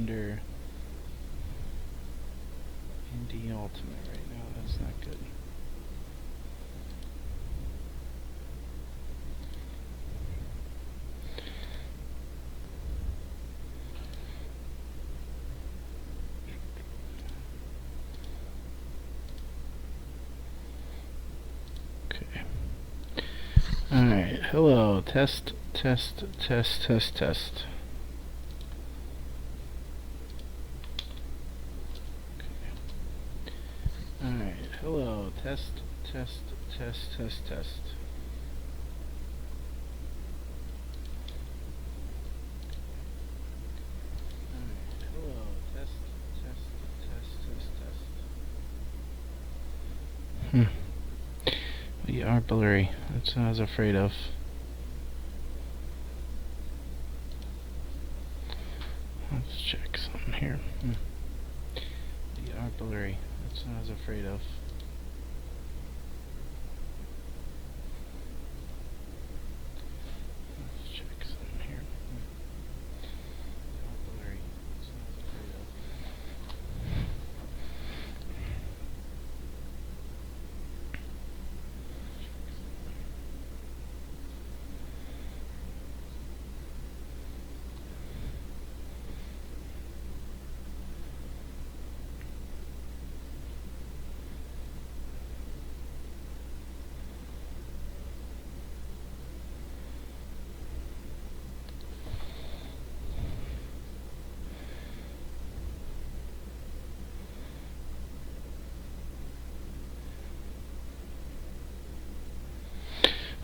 under Indie Ultimate right now. That's not good. Okay. Alright, hello. Test, test, test, test, test. Alright, hello, test, test, test, test, test. Alright, hello, test, test, test, test, test. We are blurry. That's what I was afraid of. Let's check something here. We are blurry. That's what I was afraid of. Let's check something here. We are blurry. That's what I was afraid of.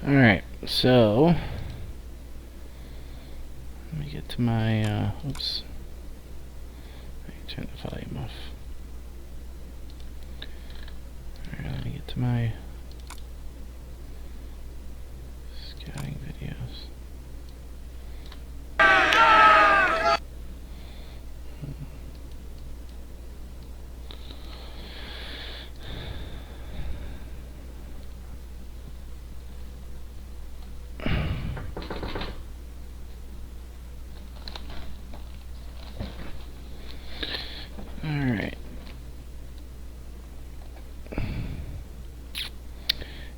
Alright, so let me get to my, oops. Let me turn the volume off. Alright, let me get to my scouting videos. Alright.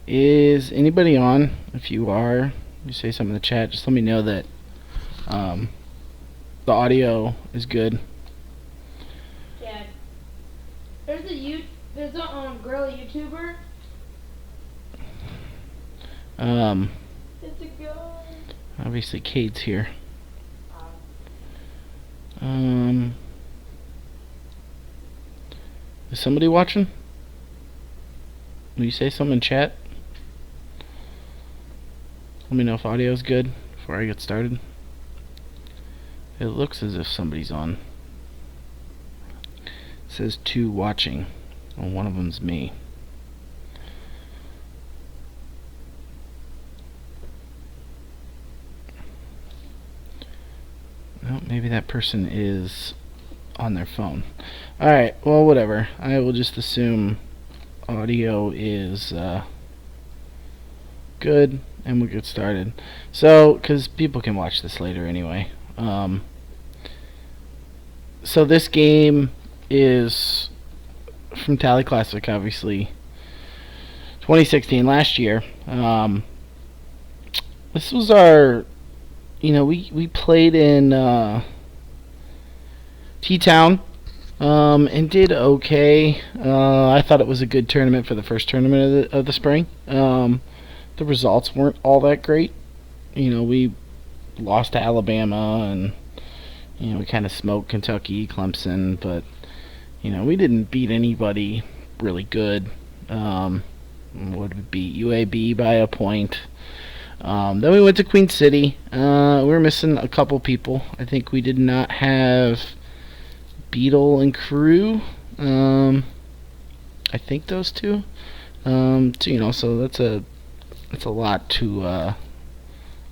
Is anybody on? If you are, you say something in the chat. Just let me know that the audio is good. Yeah. There's a girl YouTuber. It's a girl. Obviously Cade's here. Is somebody watching? Will you say something in chat? Let me know if audio is good before I get started. It looks as if somebody's on. It says 2 watching. Well, one of them's me. Well, maybe that person is on their phone. Alright, well, whatever. I will just assume audio is good, and we'll get started. So, because people can watch this later anyway. So this game is from Tally Classic, obviously. 2016, last year. This was our, we played in T-Town, and did okay. I thought it was a good tournament for the first tournament of the spring. The results weren't all that great. We lost to Alabama, and we kind of smoked Kentucky, Clemson, but we didn't beat anybody really good. Would beat UAB by a point. Then we went to Queen City. We were missing a couple people. I think we did not have Beetle and Crew. I think those two. So that's a lot to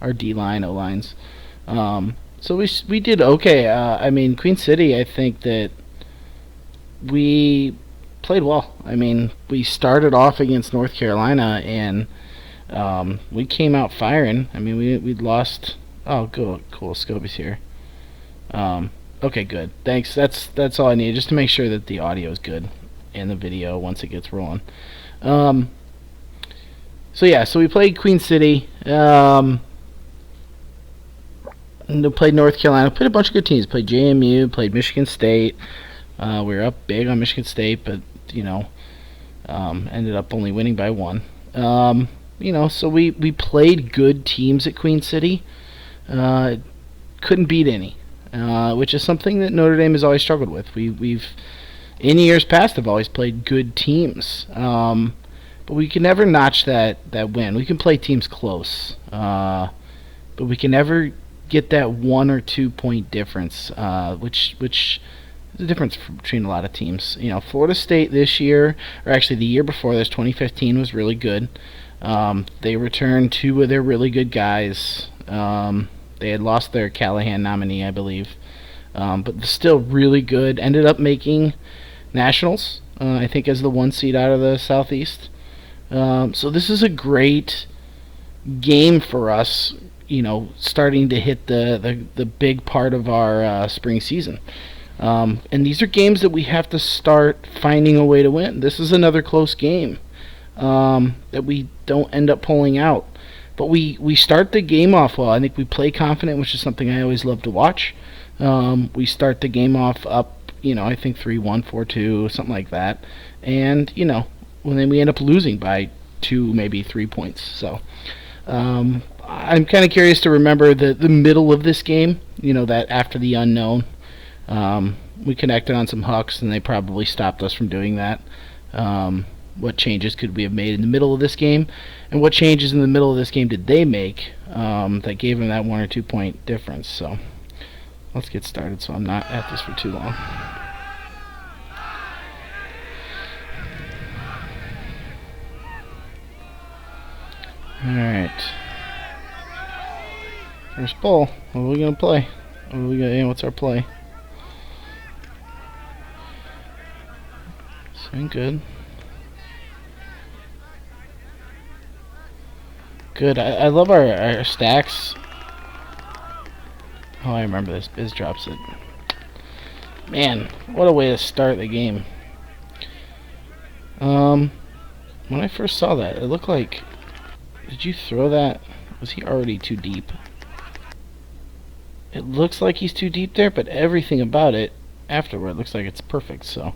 our D line, O lines. So we did okay. Queen City, I think that we played well. We started off against North Carolina, and we came out firing. We'd lost. Oh, cool. Scobie's here. Okay, good. Thanks. That's all I need, just to make sure that the audio is good and the video once it gets rolling. Um, so yeah, so we played Queen City. And we played North Carolina. Played a bunch of good teams. Played JMU. Played Michigan State. We were up big on Michigan State, but ended up only winning by one. So we played good teams at Queen City. Couldn't beat any, which is something that Notre Dame has always struggled with. We've in years past have always played good teams, but we can never notch that win. We can play teams close, but we can never get that 1 or 2 point difference, which is the difference between a lot of teams. Florida State this year, or actually the year before this, 2015, was really good. They returned 2 of their really good guys. They had lost their Callahan nominee, I believe, but still really good. Ended up making nationals, I think, as the 1 seed out of the Southeast. So this is a great game for us, starting to hit the big part of our spring season. And these are games that we have to start finding a way to win. This is another close game that we don't end up pulling out. But we start the game off well. I think we play confident, which is something I always love to watch. We start the game off up, I think 3-1, 4-2, something like that. And, then we end up losing by 2, maybe 3 points. So I'm kind of curious to remember the middle of this game, that after the unknown. We connected on some hucks, and they probably stopped us from doing that. What changes could we have made in the middle of this game, and what changes in the middle of this game did they make that gave them that 1 or 2 point difference? So let's get started so I'm not at this for too long. Alright. First ball. What are we going to play? What's our play? Swing good. Good. I love our stacks. Oh, I remember this. Biz drops it. Man, what a way to start the game. When I first saw that, it looked like... Did you throw that? Was he already too deep? It looks like he's too deep there, but everything about it afterward looks like it's perfect, so...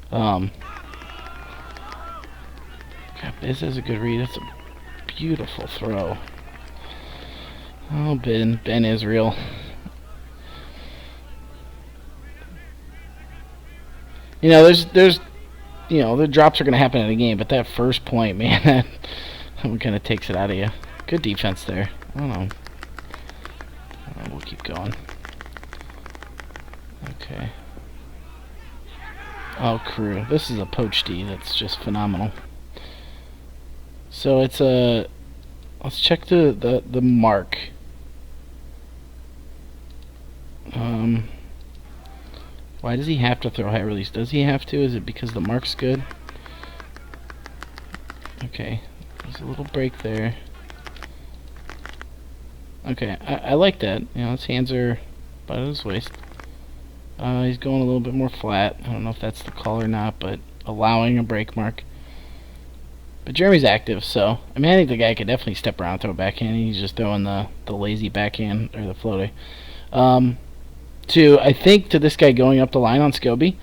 God, Biz has a good read. That's a beautiful throw. Oh, Ben Israel. There's the drops are going to happen in a game, but that first point, man, that kind of takes it out of you. Good defense there. I don't know. We'll keep going. Okay. Oh, Crew. This is a poach D that's just phenomenal. So it's a... Let's check the mark. Why does he have to throw high release? Does he have to? Is it because the mark's good? Okay. There's a little break there. Okay, I like that. His hands are about at his waist. He's going a little bit more flat. I don't know if that's the call or not, but allowing a break mark. But Jeremy's active, so... I think the guy could definitely step around and throw a backhand. He's just throwing the lazy backhand, or the floater. I think to this guy going up the line on Scobie,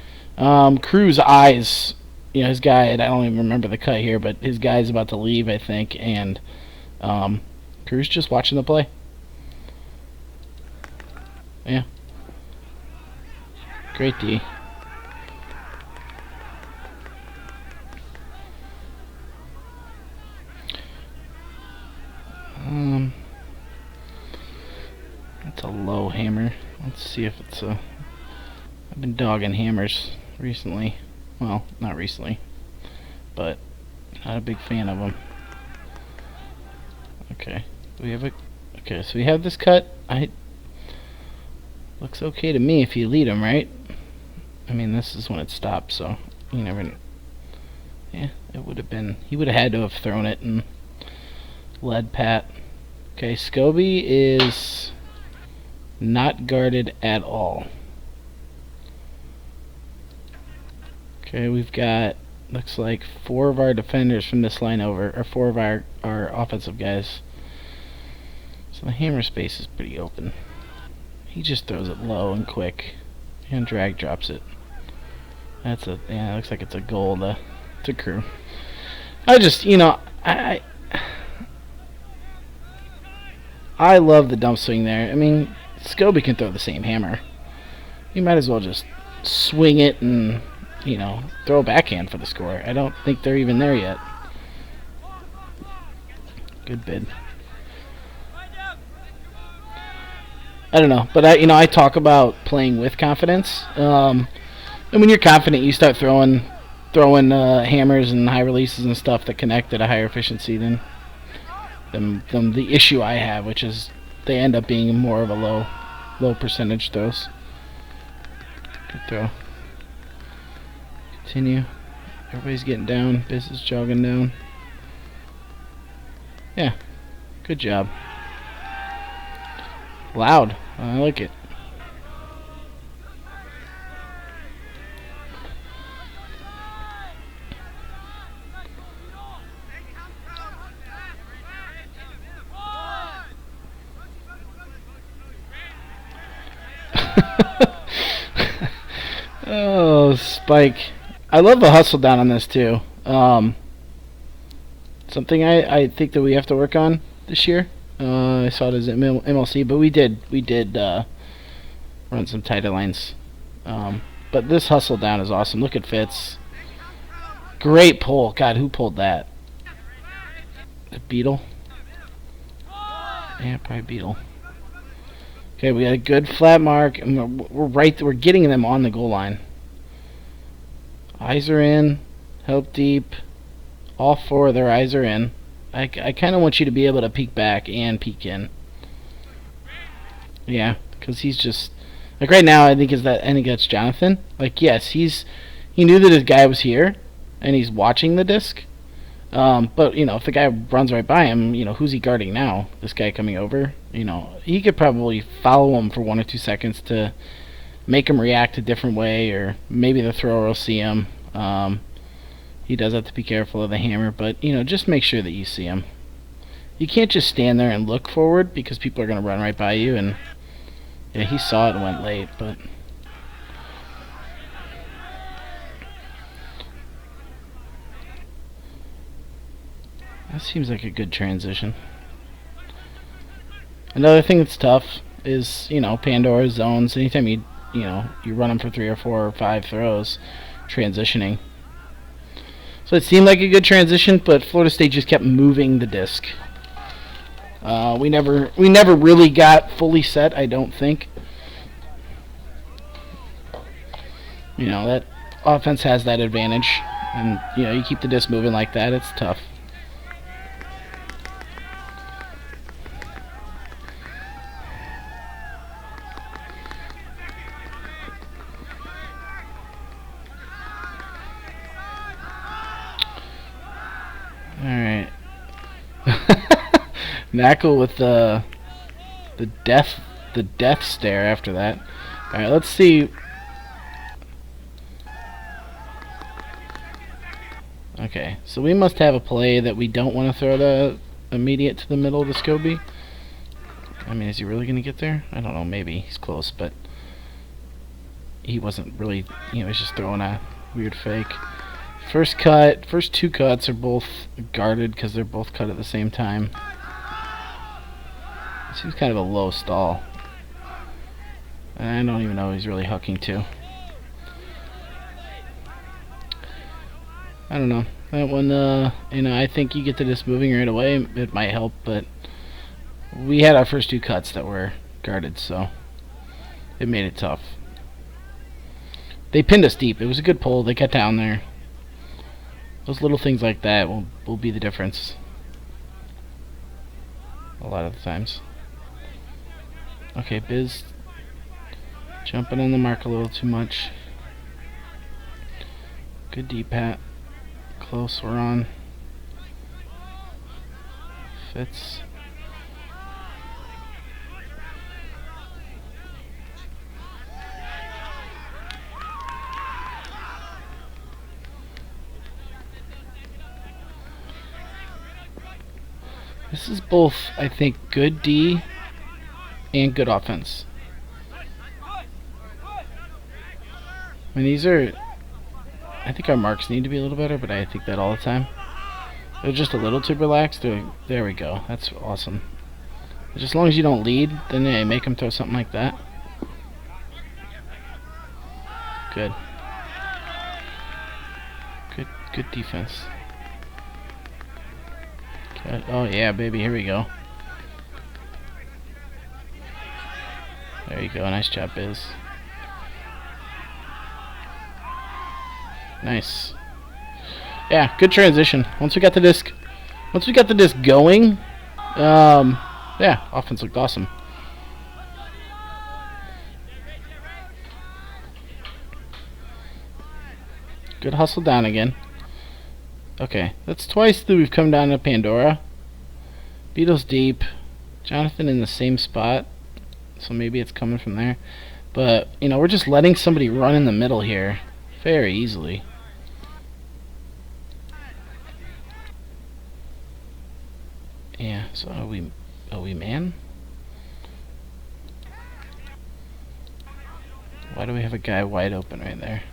Crew's eyes... his guy... I don't even remember the cut here, but his guy's about to leave, I think, and... Crew's just watching the play. Yeah. Great D. That's a low hammer. Let's see if it's a... I've been dogging hammers recently. Well, not recently, but not a big fan of them. Okay. We have a... Okay, so we have this cut. Looks okay to me if you lead him, right? This is when it stops, so you never... Yeah, it would have been... He would have had to have thrown it and led Pat. Okay, Scobie is not guarded at all. Okay, we've got, looks like 4 of our defenders from this line over, or 4 of our offensive guys. So the hammer space is pretty open. He just throws it low and quick, and drag drops it. That's a, yeah, it looks like it's a goal to Crew. I just, I love the dump swing there. I mean, Scobie can throw the same hammer. You might as well just swing it and, throw a backhand for the score. I don't think they're even there yet. Good bid. I don't know, but I talk about playing with confidence. And when you're confident, you start throwing hammers and high releases and stuff that connect at a higher efficiency than the issue I have, which is they end up being more of a low percentage throws. Good throw. Continue. Everybody's getting down. Biz is jogging down. Yeah. Good job. Loud. I like it. Oh, Spike. I love the hustle down on this too. Something I think that we have to work on this year. I saw it as MLC, but we did run some tighter lines. But this hustle down is awesome. Look at Fitz. Great pull. God, who pulled that? The Beetle? Yeah, probably Beetle. Okay, we got a good flat mark, and we're getting them on the goal line. Eyes are in. Help deep. All 4 of their eyes are in. I kind of want you to be able to peek back and peek in. Yeah, because he's just like right now. I think that's Jonathan. Like, yes, he knew that his guy was here, and he's watching the disc. But if the guy runs right by him, who's he guarding now? This guy coming over, he could probably follow him for 1 or 2 seconds to make him react a different way, or maybe the thrower will see him. He does have to be careful of the hammer, but just make sure that you see him. You can't just stand there and look forward because people are going to run right by you. And yeah, he saw it and went late, but that seems like a good transition. Another thing that's tough is Pandora zones. Anytime you run them for 3 or 4 or 5 throws, transitioning. So it seemed like a good transition, but Florida State just kept moving the disc. We never really got fully set, I don't think. That offense has that advantage, and you keep the disc moving like that, it's tough. Alright. Knackle with the death stare after that. Alright, let's see. Okay, so we must have a play that we don't want to throw the immediate to the middle of the Scobie. I mean, is he really going to get there? I don't know, maybe. He's close, but he wasn't really, he's just throwing a weird fake. First 2 cuts are both guarded because they're both cut at the same time. This seems kind of a low stall. And I don't even know who he's really hooking to. I don't know. That one, I think you get to this moving right away, it might help, but we had our first 2 cuts that were guarded, so it made it tough. They pinned us deep. It was a good pull. They got down there. Those little things like that will be the difference a lot of the times. Okay, Biz jumping on the mark a little too much. Good deep pat. Close, we're on. Fits. This is both, I think, good D and good offense. I mean, these are... I think our marks need to be a little better, but I think that all the time. They're just a little too relaxed. There we go. That's awesome. Just as long as you don't lead, then yeah, make them throw something like that. Good. Good defense. Good. Oh yeah, baby, here we go. There you go. Nice job, Biz. Nice. Yeah, good transition. Once we got the disc going, yeah, offense looked awesome. Good hustle down again. Okay, that's twice that we've come down to Pandora. Beetle's deep. Jonathan in the same spot, so maybe it's coming from there. But, you know, we're just letting somebody run in the middle here very easily. Yeah, so are we man? Why do we have a guy wide open right there?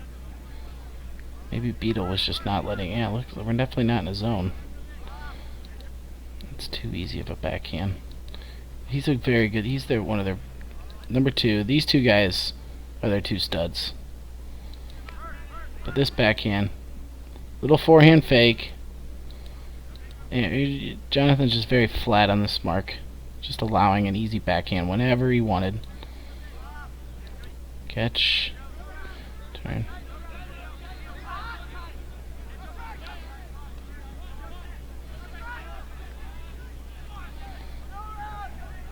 Maybe Beetle was just not letting... Yeah, look, we're definitely not in a zone. It's too easy of a backhand. He's a very good... He's one of their... Number 2. These two guys are their 2 studs. But this backhand... Little forehand fake. And Jonathan's just very flat on this mark. Just allowing an easy backhand whenever he wanted. Catch. Turn.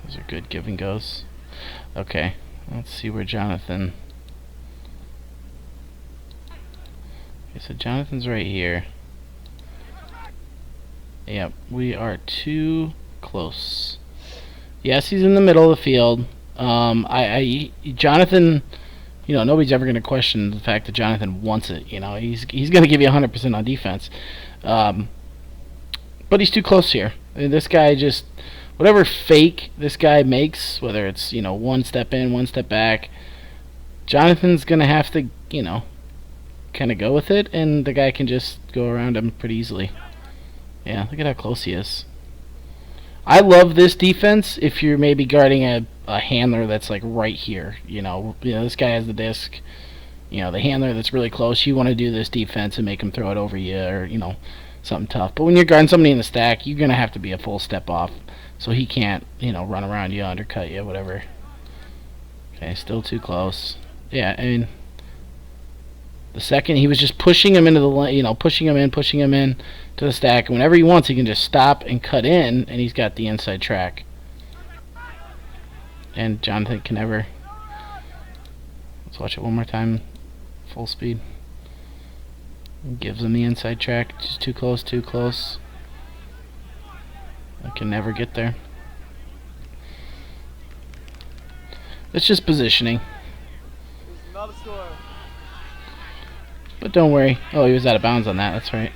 Those are good give and goes. Okay, let's see where Jonathan... Okay, so Jonathan's right here. Yep, we are too close. Yes, he's in the middle of the field. Jonathan, you know, nobody's ever going to question the fact that Jonathan wants it. You know, he's going to give you 100% on defense. But he's too close here. This guy just... Whatever fake this guy makes, whether it's, you know, 1 step in, 1 step back, Jonathan's going to have to, you know, kind of go with it, and the guy can just go around him pretty easily. Yeah, look at how close he is. I love this defense if you're maybe guarding a handler that's like right here. You know, this guy has the disc. You know, the handler that's really close, you want to do this defense and make him throw it over you, or, you know, something tough. But when you're guarding somebody in the stack, you're going to have to be a full step off. So he can't, you know, run around you, undercut you, whatever. Okay, still too close. Yeah, I mean, the second he was just pushing him into the, you know, pushing him in to the stack. And whenever he wants, he can just stop and cut in, and he's got the inside track. And Jonathan can never. Let's watch it one more time, full speed. Gives him the inside track. Just too close, too close. I can never get there. It's just positioning. Not a score. But don't worry. Oh, he was out of bounds on that. That's right.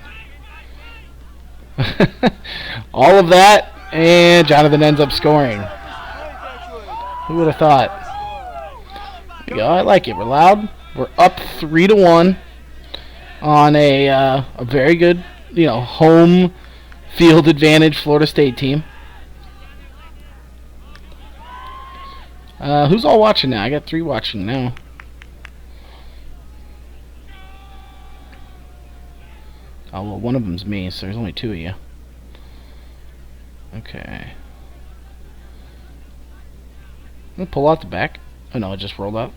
All of that, and Jonathan ends up scoring. Who would have thought? There you go. I like it. We're loud. We're up 3-1 on a very good, you know, home field advantage Florida State team. Who's all watching now? I got 3 watching now. Oh, well, one of them's me, so there's only 2 of you. Okay. I'll pull out the back. Oh, no, it just rolled out.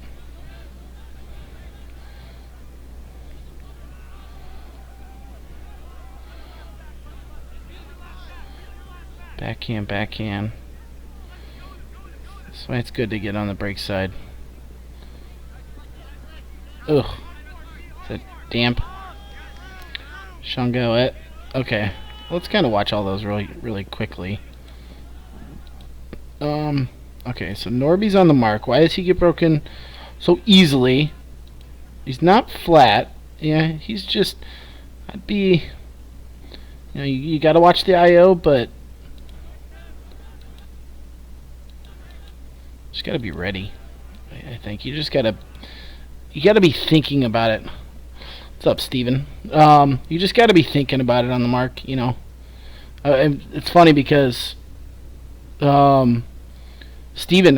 Backhand, backhand. That's why it's good to get on the break side. Ugh. Is that damp? Shangawet. Okay. Let's kind of watch all those really quickly. Okay, so Norby's on the mark. Why does he get broken so easily? He's not flat. Yeah, he's just... I'd be... You know, you gotta watch the IO, but... Just got to be ready. I think you just got to be thinking about it. What's up, Steven? You just got to be thinking about it on the mark, you know. And it's funny because Steven,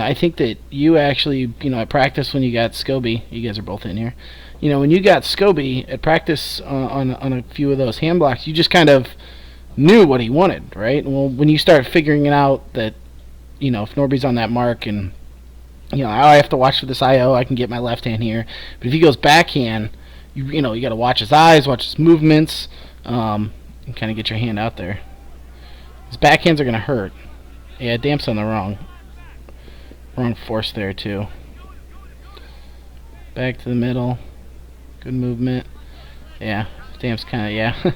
I think that you actually, you know, at practice when you got Scobie, you guys are both in here. You know, when you got Scobie at practice on a few of those hand blocks, you just kind of knew what he wanted, right? Well, when you start figuring it out that, you know, if Norby's on that mark and, you know, I have to watch for this IO, I can get my left hand here. But if he goes backhand, you know, you got to watch his eyes, watch his movements, and kind of get your hand out there. His backhands are going to hurt. Yeah, Damp's on the wrong force there, too. Back to the middle. Good movement. Yeah, Damp's kind of, yeah.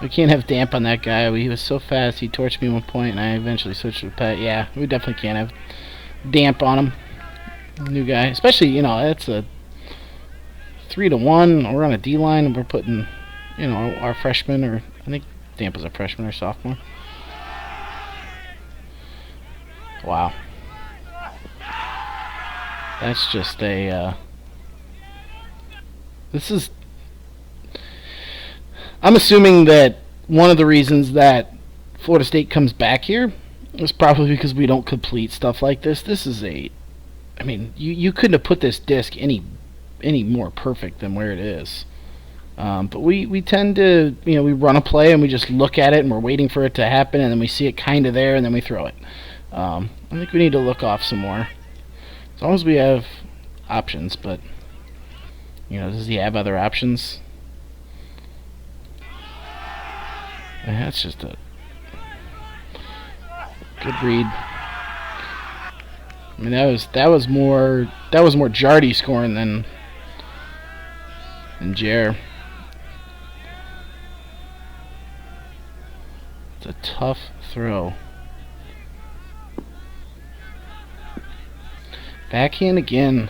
We can't have Damp on that guy. He was so fast, he torched me at one point, and I eventually switched to Pet. Yeah, we definitely can't have Damp on him. New guy. Especially, you know, it's a 3-1. We're on a D-line, and we're putting, you know, our freshman, or I think Damp is a freshman or sophomore. Wow. That's just a, this is, I'm assuming that one of the reasons that Florida State comes back here is probably because we don't complete stuff like this. This is a, I mean, you couldn't have put this disc any more perfect than where it is. But we tend to, you know, we run a play and we just look at it and we're waiting for it to happen, and then we see it kind of there and then we throw it. I think we need to look off some more. As long as we have options, but, you know, does he have other options? That's just a good read. I mean, that was more Jardy scoring than Jer. It's a tough throw. Backhand again.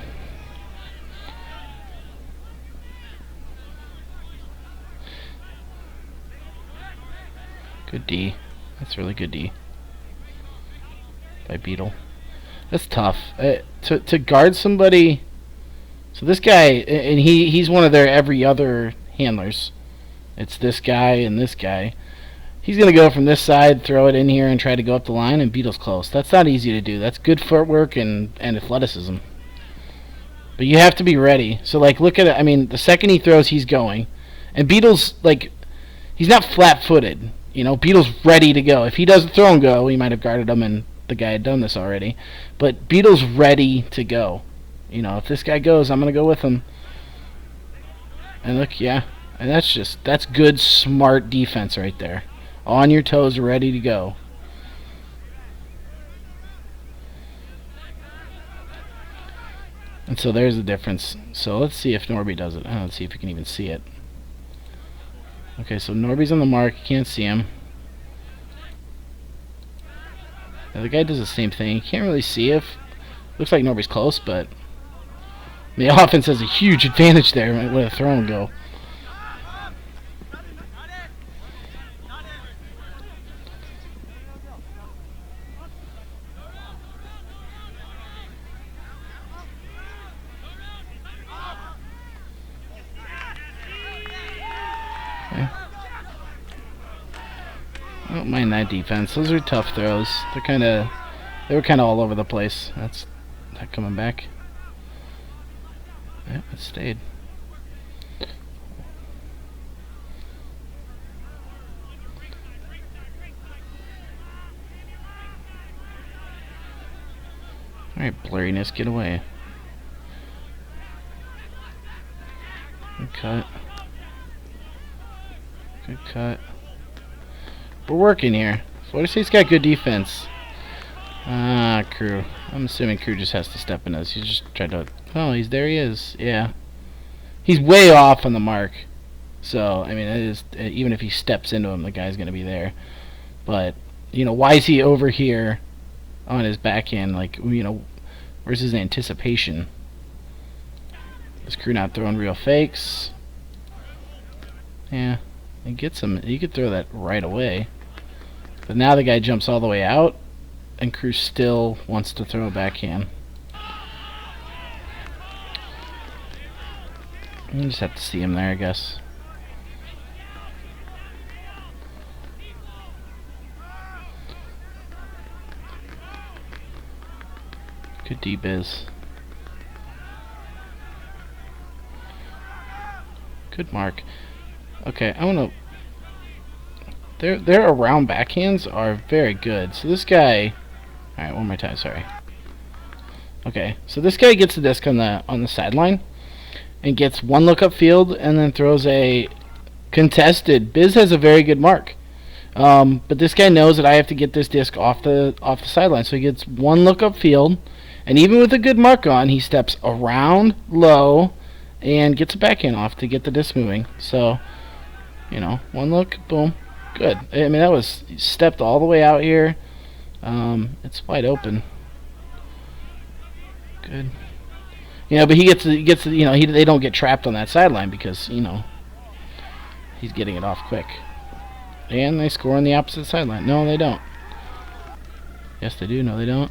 Good D. That's really good D. By Beetle. That's tough. To guard somebody. So this guy, and he's one of their every other handlers. It's this guy and this guy. He's going to go from this side, throw it in here, and try to go up the line, and Beetle's close. That's not easy to do. That's good footwork and athleticism. But you have to be ready. So, like, look at it. I mean, the second he throws, he's going. And Beetle's, like, he's not flat-footed. You know, Beetle's ready to go. If he doesn't throw and go, he might have guarded him, and the guy had done this already. But Beetle's ready to go. You know, if this guy goes, I'm going to go with him. And look, yeah. And that's good, smart defense right there. On your toes, ready to go. And so there's the difference. So let's see if Norby does it. Let's see if we can even see it. Okay, so Norby's on the mark. You can't see him. Now the guy does the same thing. You can't really see if... Looks like Norby's close, but... The offense has a huge advantage there with a throw and go. I don't mind that defense. Those are tough throws. They were kind of all over the place. That's not coming back. Yeah, it stayed. Alright, blurriness, get away. Good cut. Good cut. We're working here. Florida State's got good defense. Crew. I'm assuming Crew just has to step in this. He's just tried to... Oh, there he is. Yeah. He's way off on the mark. So, I mean, it is, even if he steps into him, the guy's going to be there. But, you know, why is he over here on his backhand? Like, you know, where's his anticipation? Is Crew not throwing real fakes? Yeah. He gets him. You could throw that right away. But now the guy jumps all the way out. and Cruz still wants to throw a backhand. You just have to see him there, I guess. Good D-Biz. Good mark. Okay, I want to... Their around backhands are very good. So this guy... Alright, one more time, sorry. Okay, so this guy gets the disc on the sideline and gets one look upfield and then throws a contested. Biz has a very good mark. But this guy knows that I have to get this disc off the sideline. So he gets one look upfield, and even with a good mark on, he steps around low and gets a backhand off to get the disc moving. So, you know, one look, boom, good. I mean, that was stepped all the way out here. It's wide open. Good. You know, but he gets you know, they don't get trapped on that sideline because, you know, he's getting it off quick. And they score on the opposite sideline. No, they don't. Yes, they do. No, they don't.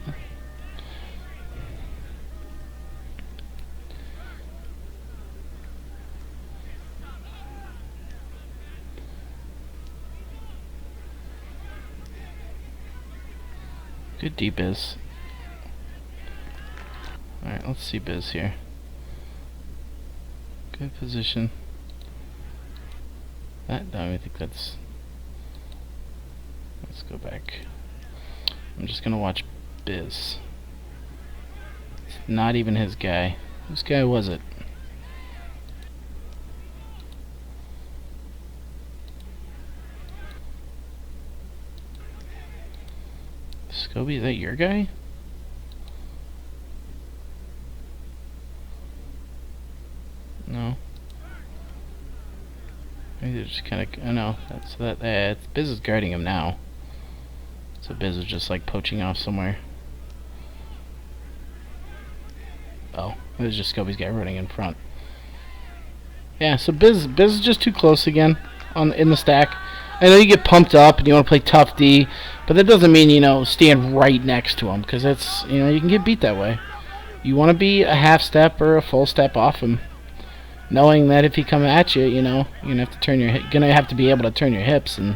Good D-Biz. Alright, let's see Biz here. Good position. No, I think that's... Let's go back. I'm just gonna watch Biz. It's not even his guy. Whose guy was it? Scobie, is that your guy? No. Maybe they're just kind of... Oh no, that's that. Biz is guarding him now. So Biz is just like poaching off somewhere. Oh, it was just Scobie's guy running in front. Yeah, so Biz is just too close again in the stack. I know you get pumped up and you want to play tough D, but that doesn't mean, you know, stand right next to him, because it's, you know, you can get beat that way. You want to be a half step or a full step off him, knowing that if he comes at you, you know, you're gonna have to be able to turn your hips and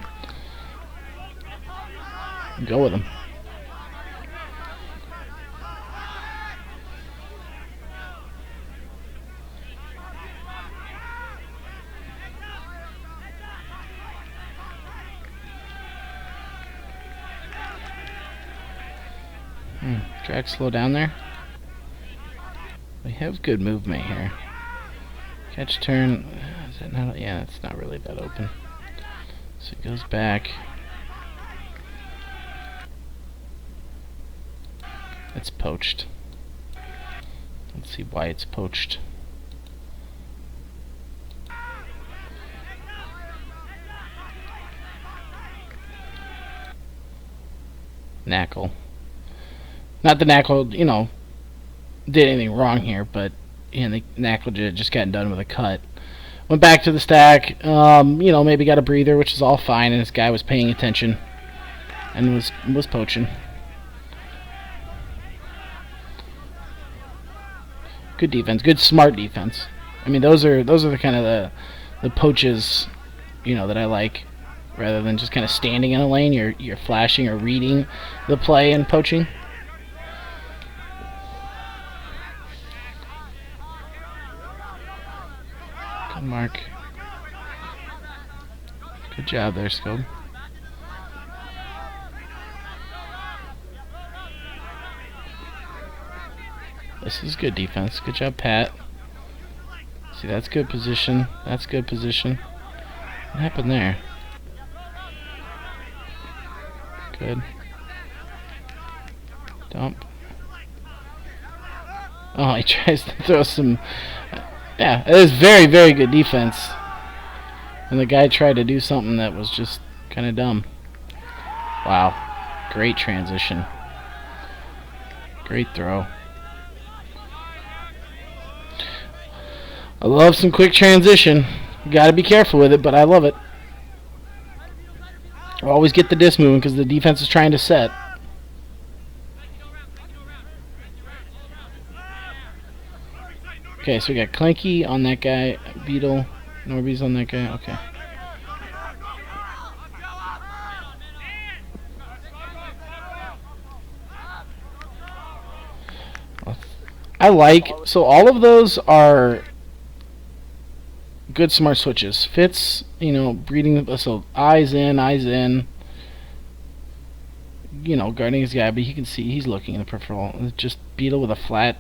go with him. Drag slow down there. We have good movement here. Catch turn. Is that not? Yeah, it's not really that open. So it goes back. It's poached. Let's see why it's poached. Knackle. Not that Knackle, you know, did anything wrong here, but you know, Knackle just got done with a cut. Went back to the stack, you know, maybe got a breather, which is all fine, and this guy was paying attention and was poaching. Good defense, good smart defense. I mean, those are the kind of the poaches, you know, that I like, rather than just kind of standing in a lane. You're flashing or reading the play and poaching. Good mark. Good job there, Scope. This is good defense. Good job, Pat. See, that's good position. That's good position. What happened there? Good. Dump. Oh, he tries to throw some... Yeah, it is very, very good defense. And the guy tried to do something that was just kind of dumb. Wow. Great transition. Great throw. I love some quick transition. You gotta be careful with it, but I love it. Always get the disc moving because the defense is trying to set. Okay, so we got Clanky on that guy. Beetle. Norby's on that guy. Okay. I like, so all of those are good smart switches. Fitz, breeding, so eyes in, guarding his guy, but you can see he's looking in the peripheral. It's just Beetle with a flat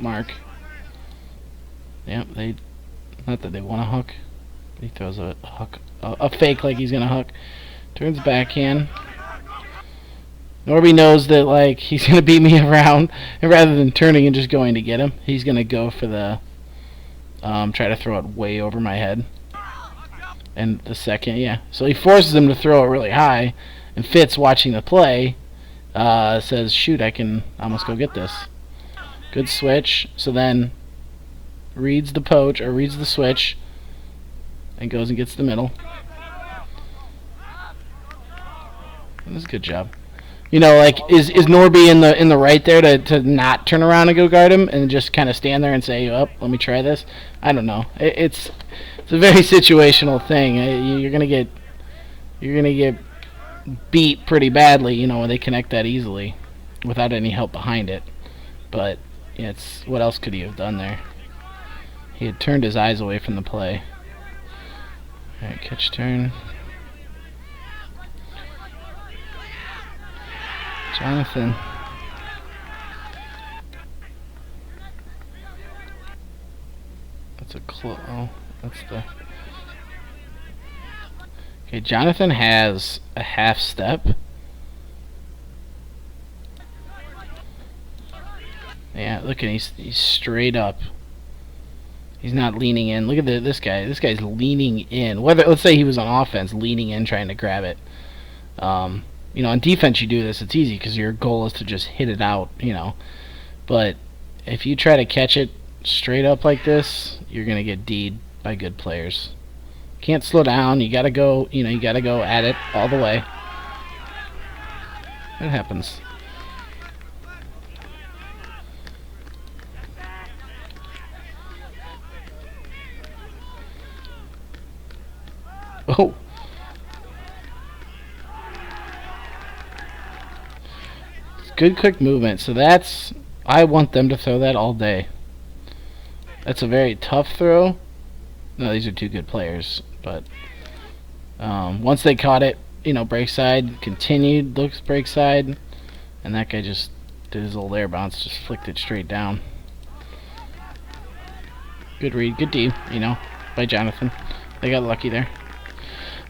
mark. Yep, not that they want to hook. He throws a hook, a fake like he's gonna hook. Turns backhand. Norby knows that like he's gonna beat me around, and rather than turning and just going to get him, he's gonna go for the try to throw it way over my head. And the second, yeah, so he forces him to throw it really high, and Fitz, watching the play, says, "Shoot, I can almost go get this." Good switch. So then reads the poach or reads the switch, and goes and gets the middle. That was a good job. Like is Norby in the right there to not turn around and go guard him and just kind of stand there and say, "Oh, let me try this." I don't know. It's a very situational thing. You're gonna get beat pretty badly, when they connect that easily, without any help behind it. But it's what else could he have done there? He had turned his eyes away from the play. All right, catch turn. Jonathan. That's a oh, that's the... Okay, Jonathan has a half step. Yeah, look at he's straight up. He's not leaning in. Look at this guy. This guy's leaning in. Let's say he was on offense, leaning in, trying to grab it. On defense you do this, it's easy because your goal is to just hit it out, But if you try to catch it straight up like this, you're going to get D'd by good players. Can't slow down. You got to go, you got to go at it all the way. It happens. Oh. Good quick movement. So I want them to throw that all day. That's a very tough throw. No, these are two good players, but once they caught it, break side, continued, looks break side, and that guy just did his little air bounce, just flicked it straight down. Good read, good D, by Jonathan. They got lucky there.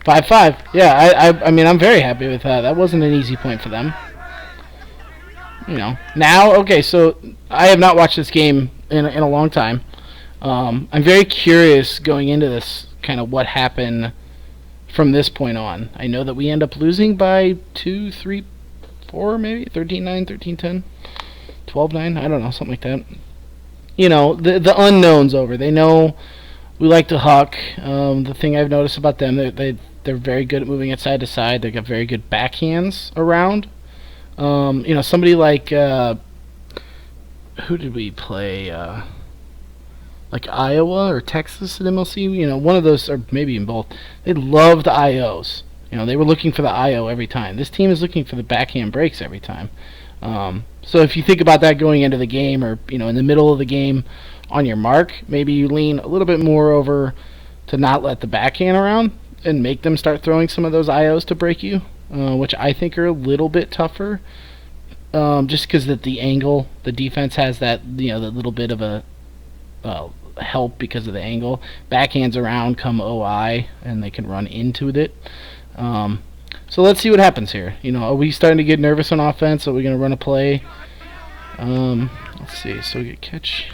5-5. Yeah, I mean, I'm very happy with that. That wasn't an easy point for them. Now, okay, so I have not watched this game in a long time. I'm very curious going into this, kind of what happened from this point on. I know that we end up losing by 2, 3, 4, maybe 13-9, 13-10, 12-9. I don't know, something like that. The unknown's over. They know we like to huck. The thing I've noticed about them, they're very good at moving it side to side. They got very good backhands around. Somebody like who did we play? Like Iowa or Texas at MLC. One of those, or maybe in both. They love the IOs. They were looking for the IO every time. This team is looking for the backhand breaks every time. So if you think about that going into the game, or in the middle of the game, on your mark, maybe you lean a little bit more over to not let the backhand around and make them start throwing some of those IOs to break you. Which I think are a little bit tougher, just because that the angle, the defense has that, that little bit of a help because of the angle. Backhands around come OI, and they can run into it. So let's see what happens here. Are we starting to get nervous on offense? Are we going to run a play? Let's see. So we get catch.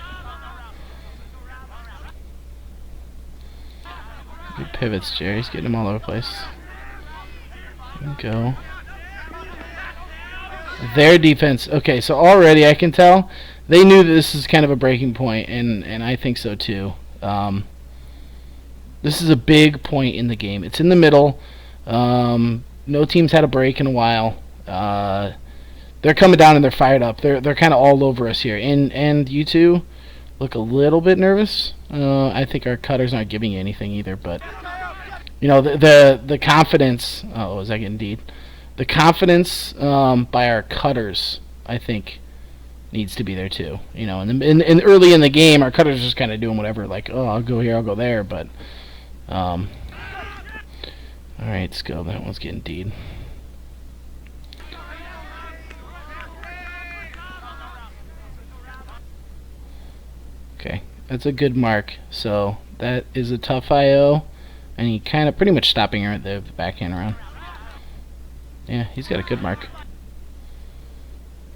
Good pivots, Jerry. He's getting them all over the place. Go. Their defense. Okay, so already I can tell they knew that this is kind of a breaking point, and I think so too. This is a big point in the game. It's in the middle. No team's had a break in a while. They're coming down and they're fired up. They're kind of all over us here. And you two, look a little bit nervous. I think our cutters aren't giving you anything either, but the confidence. Oh, is that indeed the confidence by our cutters? I think needs to be there too. In early in the game, our cutters are just kind of doing whatever. Like, oh, I'll go here, I'll go there, but all right, let's go. That one's getting D'd. Okay, that's a good mark. So that is a tough IO, and he kind of pretty much stopping her at the backhand round. Yeah, he's got a good mark.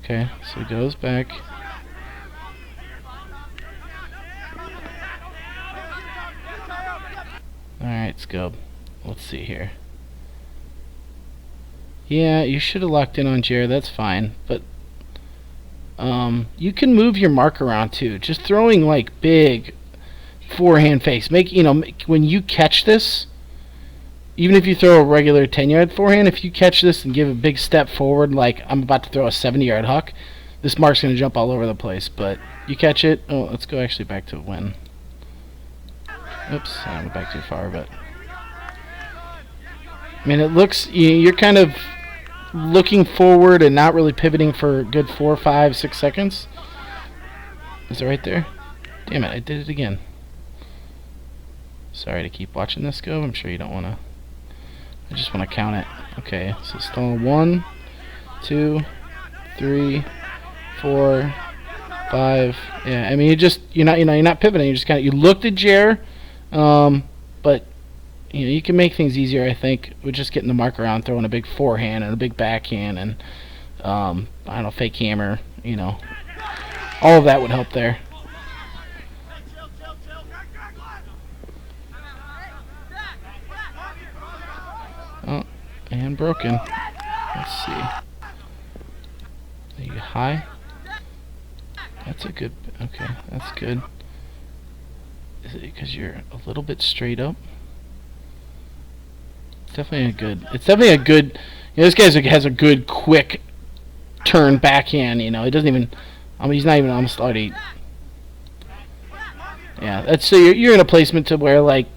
Okay, so he goes back. Alright, Scub. Let's see here. Yeah, you should have locked in on Jared, that's fine. But you can move your mark around too. Just throwing like big forehand fakes. When you catch this, even if you throw a regular 10-yard forehand, if you catch this and give a big step forward, like I'm about to throw a 70-yard huck, this mark's going to jump all over the place. But you catch it. Oh, let's go actually back to when. Oops, I went back too far, but I mean, it looks, you're kind of looking forward and not really pivoting for a good 4, 5, 6 seconds. Is it right there? Damn it, I did it again. Sorry to keep watching this go. I'm sure you don't want to. I just want to count it. Okay, so stall 1, 2, 3, 4, 5. Yeah, I mean, you're not pivoting. You just kind of, you looked at Jer, but you can make things easier. I think with just getting the mark around, throwing a big forehand and a big backhand, and I don't know, fake hammer. All of that would help there. Oh, and broken. Let's see. Are you high? That's a good. Okay, that's good. Is it because you're a little bit straight up? It's definitely a good. This guy has a good quick turn backhand. He doesn't even. He's not even almost already. Yeah, that's so you're in a placement to where like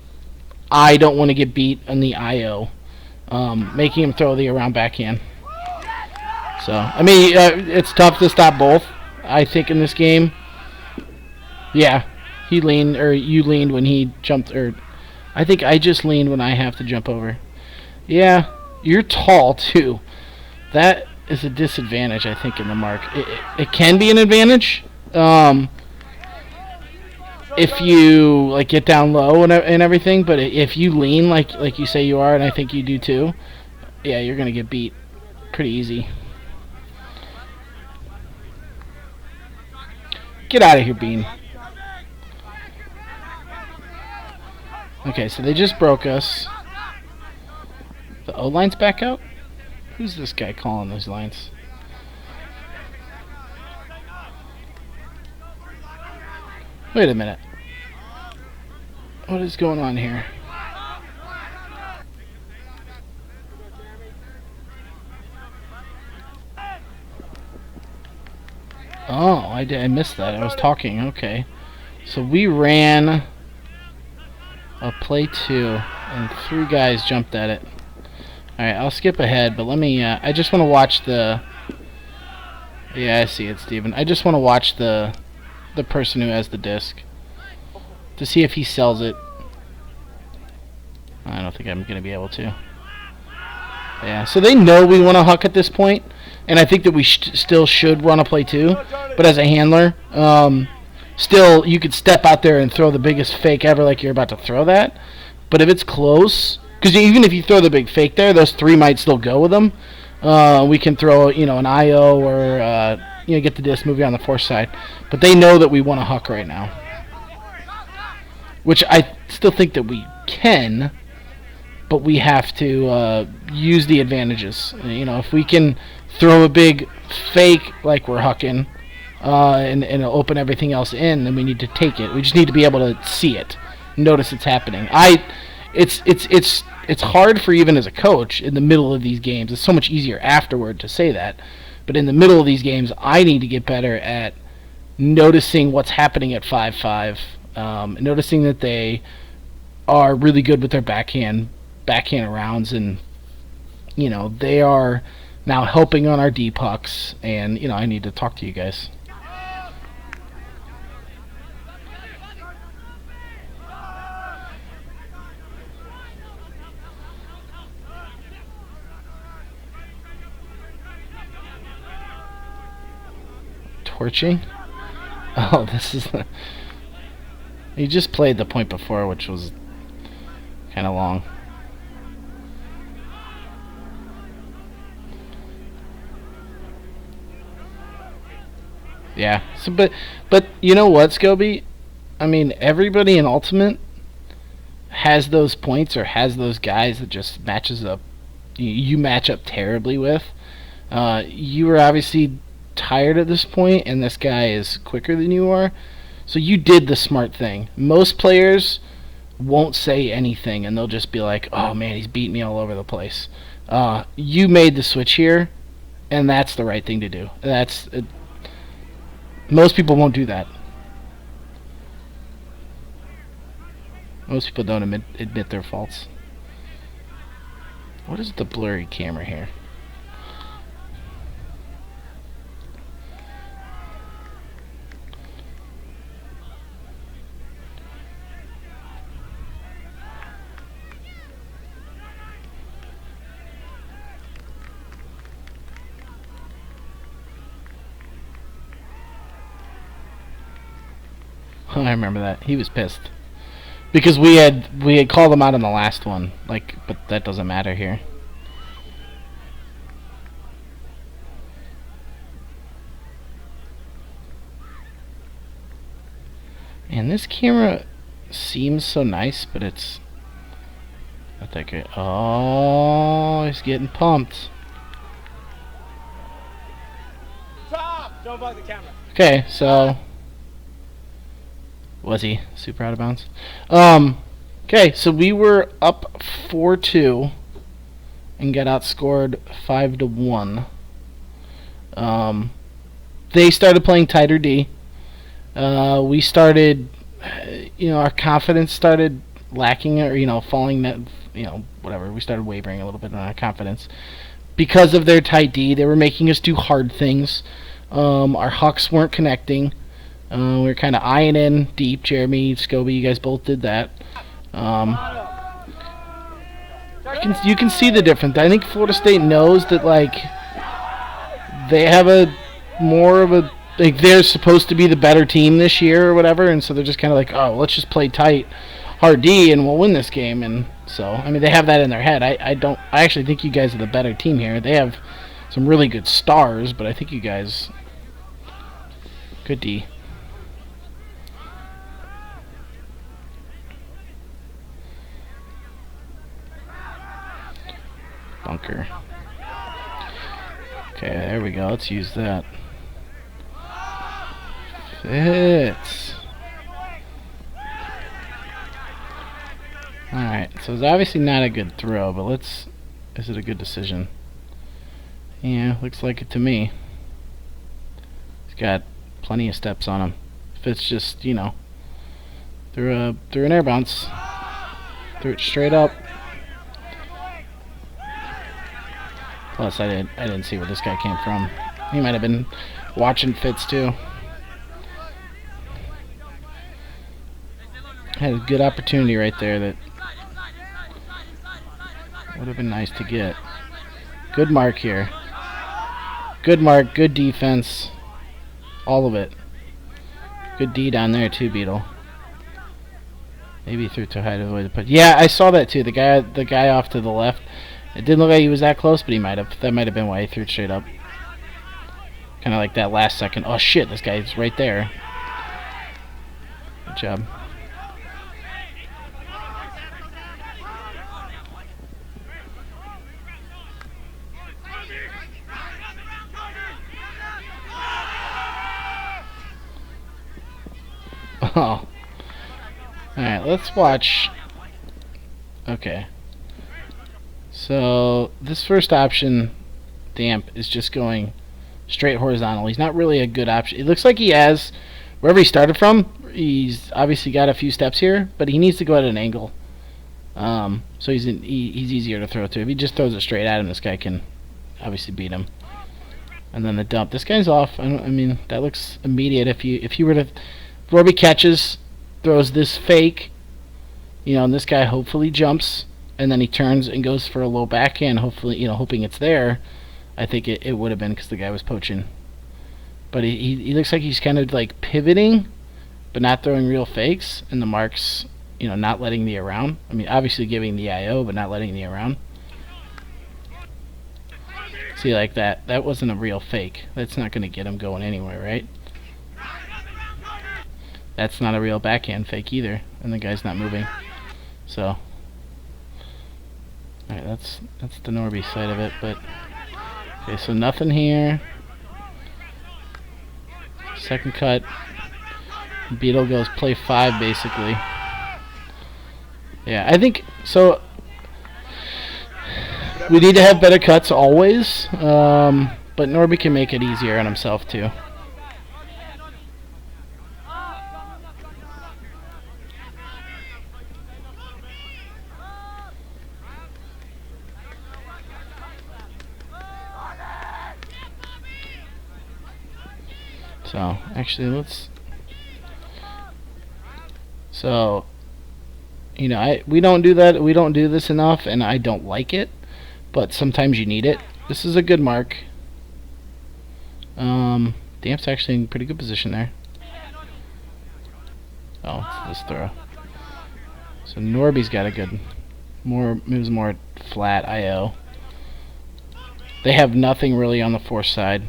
I don't want to get beat on the IO. Making him throw the around backhand. So, I mean, it's tough to stop both, I think, in this game. Yeah, you leaned when he jumped, or I think I just leaned when I have to jump over. Yeah, you're tall, too. That is a disadvantage, I think, in the mark. It can be an advantage, if you like get down low and everything, but if you lean like you say you are, and I think you do too, yeah, you're gonna get beat pretty easy. Get out of here, Bean. Okay, so they just broke us. The O line's back out? Who's this guy calling those lines? Wait a minute. What is going on here? Oh, I missed that. I was talking. Okay. So we ran a play 2 and 3 guys jumped at it. Alright, I'll skip ahead, but let me I just want to watch the. Yeah, I see it, Steven. I just want to watch the person who has the disc to see if he sells it. I don't think I'm going to be able to. Yeah, so they know we want to huck at this point, and I think that we still should run a play 2, but as a handler, still you could step out there and throw the biggest fake ever like you're about to throw that, but if it's close, because even if you throw the big fake there, those 3 might still go with them. We can throw, an IO or get the disc moving on the force side, but they know that we want to huck right now, which I still think that we can, but we have to use the advantages. If we can throw a big fake like we're hucking and open everything else in, then we need to take it. We just need to be able to see it, notice it's happening. It's hard for even as a coach in the middle of these games. It's so much easier afterward to say that, but in the middle of these games, I need to get better at noticing what's happening at 5-5, noticing that they are really good with their backhand rounds, and they are now helping on our D pucks, and I need to talk to you guys. Torching? Oh, this is the... You just played the point before, which was kind of long. Yeah. So, but you know what, Scobie? I mean, everybody in Ultimate has those points or has those guys that just matches up. You match up terribly with. You were obviously tired at this point, and this guy is quicker than you are. So you did the smart thing. Most players won't say anything, and they'll just be like, "Oh man, he's beating me all over the place." You made the switch here, and that's the right thing to do. Most people won't do that. Most people don't admit their faults. What is the blurry camera here? I remember that. He was pissed. Because we had called him out on the last one. But that doesn't matter here. And this camera seems so nice, but it's not that great. Oh, he's getting pumped. Stop! Don't bug the camera. Okay, so... Was he super out of bounds? Okay, so we were up 4-2 and got outscored 5-1. They started playing tighter D. We started, our confidence started lacking, or falling. Whatever. We started wavering a little bit on our confidence because of their tight D. They were making us do hard things. Our hucks weren't connecting. We were kind of eyeing in deep. Jeremy, Scobie, you guys both did that. You can see the difference. I think Florida State knows that they have they're supposed to be the better team this year or whatever, and so they're just kind of like, oh, let's just play tight, hard D, and we'll win this game. And so they have that in their head. I actually think you guys are the better team here. They have some really good stars, but I think you guys good D. Bunker. Okay, there we go. Let's use that. Fits. Alright, so it's obviously not a good throw, but is it a good decision? Yeah, looks like it to me. He's got plenty of steps on him. If it's just, through an air bounce. Threw it straight up. Plus, I didn't see where this guy came from. He might have been watching Fitz too. Had a good opportunity right there that would have been nice to get. Good mark here. Good mark, good defense. All of it. Good D down there too, Beetle. Maybe he threw too high to avoid the putt. Yeah, I saw that too. The guy off to the left. It didn't look like he was that close, but he might have. That might have been why he threw it straight up. Kind of like that last second. Oh shit, this guy's right there. Good job. Oh. Alright, let's watch. Okay. So, this first option, the amp, is just going straight horizontal. He's not really a good option. It looks like he has, wherever he started from, he's obviously got a few steps here, but he needs to go at an angle. So he's easier to throw to. If he just throws it straight at him, this guy can obviously beat him. And then the dump. This guy's off. I mean, that looks immediate. If you were to, Norby catches, throws this fake, and this guy hopefully jumps, and then he turns and goes for a low backhand, hopefully, hoping it's there. I think it would have been because the guy was poaching. But he looks like he's kind of like pivoting, but not throwing real fakes, and the marks, not letting the around. I mean, obviously giving the IO, but not letting the around. See, like that. That wasn't a real fake. That's not going to get him going anywhere, right? That's not a real backhand fake either, and the guy's not moving. So, alright, that's the Norby side of it. But okay, so nothing here. Second cut. Beetle goes play 5 basically. Yeah, I think so. We need to have better cuts always, but Norby can make it easier on himself too. So actually, let's. So, we don't do that. We don't do this enough, and I don't like it. But sometimes you need it. This is a good mark. Damp's actually in pretty good position there. Oh, it's this throw. So Norby's got a good, moves more flat IO. They have nothing really on the force side.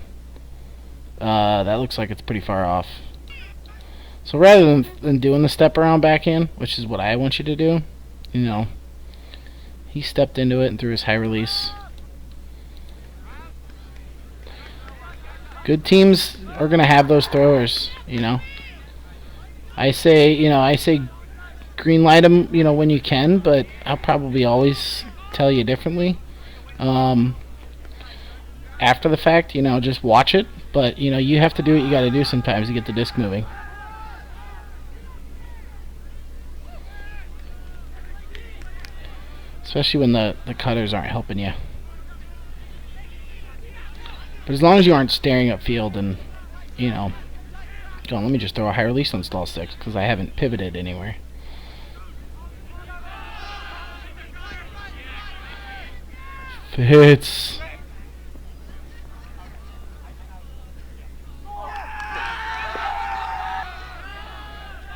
That looks like it's pretty far off. So rather than doing the step around backhand, which is what I want you to do, he stepped into it and threw his high release. Good teams are going to have those throwers, I say green light them, when you can, but I'll probably always tell you differently. After the fact, just watch it, but you have to do what you got to do sometimes to get the disc moving. Especially when the cutters aren't helping you. But as long as you aren't staring upfield and, going, let me just throw a high release on stall 6 because I haven't pivoted anywhere. Fits.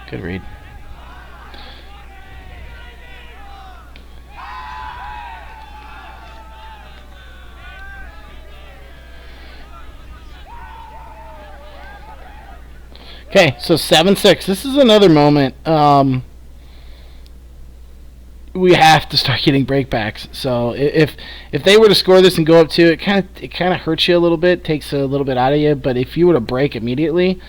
Good read. Okay, so 7-6. This is another moment. We have to start getting breakbacks. So if they were to score this and go up 2, it kind of hurts you a little bit, takes a little bit out of you. But if you were to break immediately,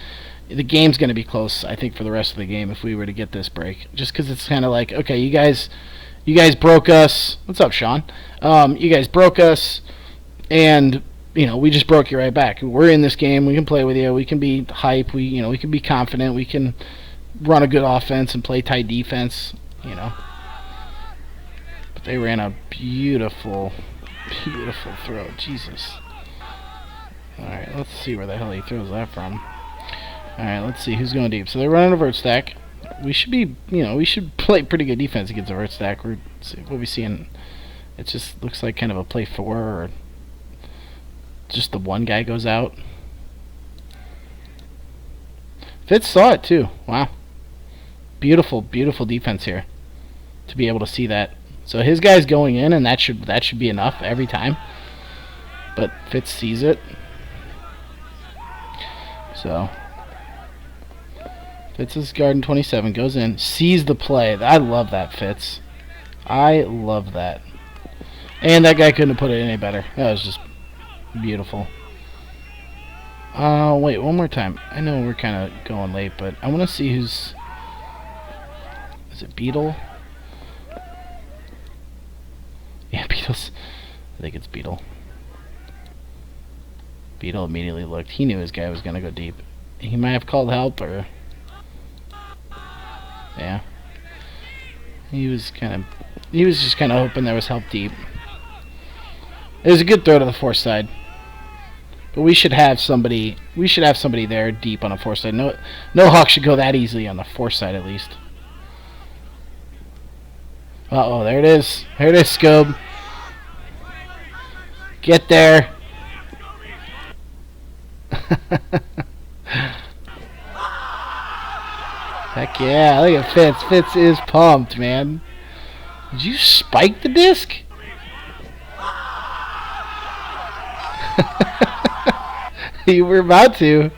the game's going to be close, I think, for the rest of the game if we were to get this break. Just because it's kind of like, okay, you guys broke us. What's up, Sean? You guys broke us, and we just broke you right back. We're in this game. We can play with you. We can be hype. We can be confident. We can run a good offense and play tight defense. But they ran a beautiful, beautiful throw. Jesus. All right, let's see where the hell he throws that from. All right, let's see who's going deep. So they're running a vert stack. We should be, we should play pretty good defense against a vert stack. What we seeing? It just looks like kind of a play 4 or just the one guy goes out. Fitz saw it too. Wow. Beautiful, beautiful defense here to be able to see that. So his guy's going in, and that should be enough every time. But Fitz sees it. So Fitz is guarding 27, goes in, sees the play. I love that, Fitz. I love that. And that guy couldn't have put it any better. That was just beautiful. Wait, one more time. I know we're kind of going late, but I want to see who's... Is it Beetle? Yeah, Beetle's... I think it's Beetle. Beetle immediately looked. He knew his guy was going to go deep. He might have called help, or... Yeah. He was just kind of hoping there was help deep. It was a good throw to the force side. But we should have somebody there deep on the force side. No Hawk should go that easily on the force side, at least. Uh-oh, there it is. There it is, Scob. Get there. Heck yeah, look at Fitz. Fitz is pumped, man. Did you spike the disc? You were about to.